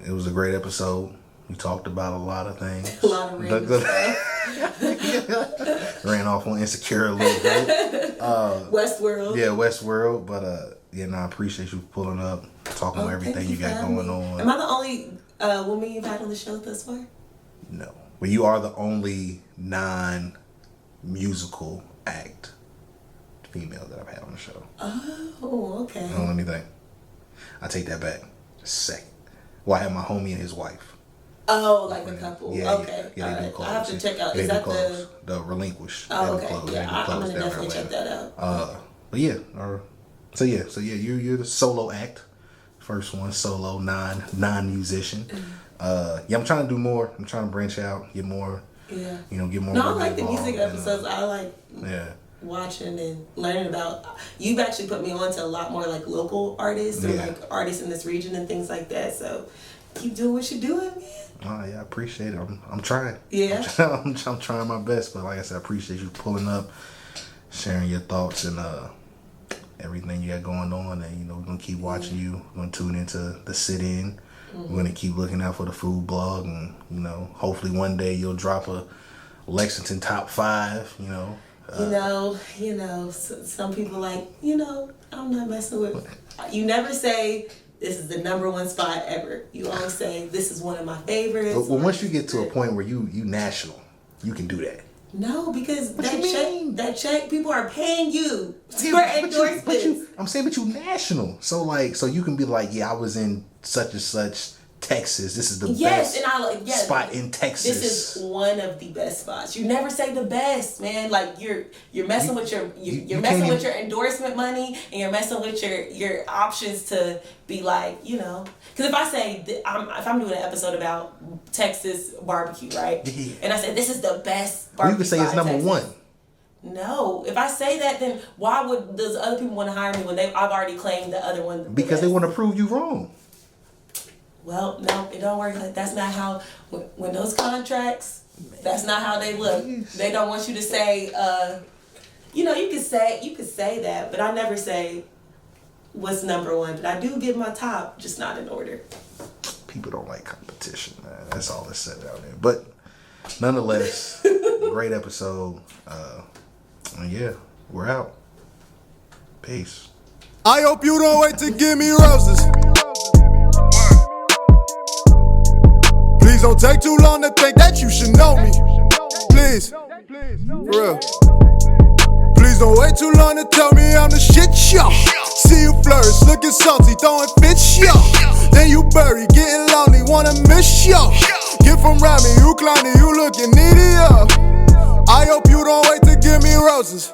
it was a great episode. We talked about a lot of things. A lot of random stuff. Ran off on Insecure a little bit. Westworld. Yeah, Westworld. But I appreciate you pulling up, talking about everything you got going on. Am I the only woman you've had on the show thus far? No. But you are the only non-musical act female that I've had on the show. Oh, okay. Oh, let me think. I take that back. Second. Well, I had my homie and his wife. Oh, like a couple. Yeah, okay. Yeah, they do close. I have to check out. They Is do that close. The Relinquish. Oh, okay. Yeah, I'm gonna definitely check that out. But yeah, so you're the solo act. First one, solo, non-musician. I'm trying to do more. I'm trying to branch out, get more. Yeah. Get more. No, I like the music episodes. I like. Yeah. Watching and learning about. You've actually put me on to a lot more like local artists or like artists in this region and things like that. So keep doing what you're doing, man. Oh yeah, I appreciate it. I'm trying. Yeah. I'm trying my best, but like I said, I appreciate you pulling up, sharing your thoughts and everything you got going on. And we're gonna keep watching you. We're gonna tune into the Sit-In. We're gonna keep looking out for the food blog, and hopefully one day you'll drop a Lexington top 5. Some people like, I'm not messing with. You never say this is the number one spot ever. You always say this is one of my favorites. Well, once you get to a point where you national, you can do that. No, because that check, people are paying you for endorsements. But you national. So you can be like, yeah, I was in such and such Texas. This is the best spot in Texas. This is one of the best spots. You never say the best, man. Like you're messing with your your endorsement money, and you're messing with your options to be like, because if I say if I'm doing an episode about Texas barbecue, right? Yeah. And I say this is the best barbecue. You could say it's number one. No, if I say that, then why would those other people want to hire me when I've already claimed the other one? Because they want to prove you wrong. Well, no, it don't work. That's not how. When those contracts, that's not how they look. They don't want you to say. You could say that, but I never say what's number one. But I do give my top, just not in order. People don't like competition, man. That's all that's said out there. But nonetheless, great episode. We're out. Peace. I hope you don't wait to give me roses. Please don't take too long to think that you should know me. Please, for real. Please don't wait too long to tell me I'm the shit, yo. See you flourish, looking salty, throwing fits, yo. Then you bury, getting lonely, wanna miss, yo. Get from around me, you clowny, you looking needy, yo. I hope you don't wait to give me roses.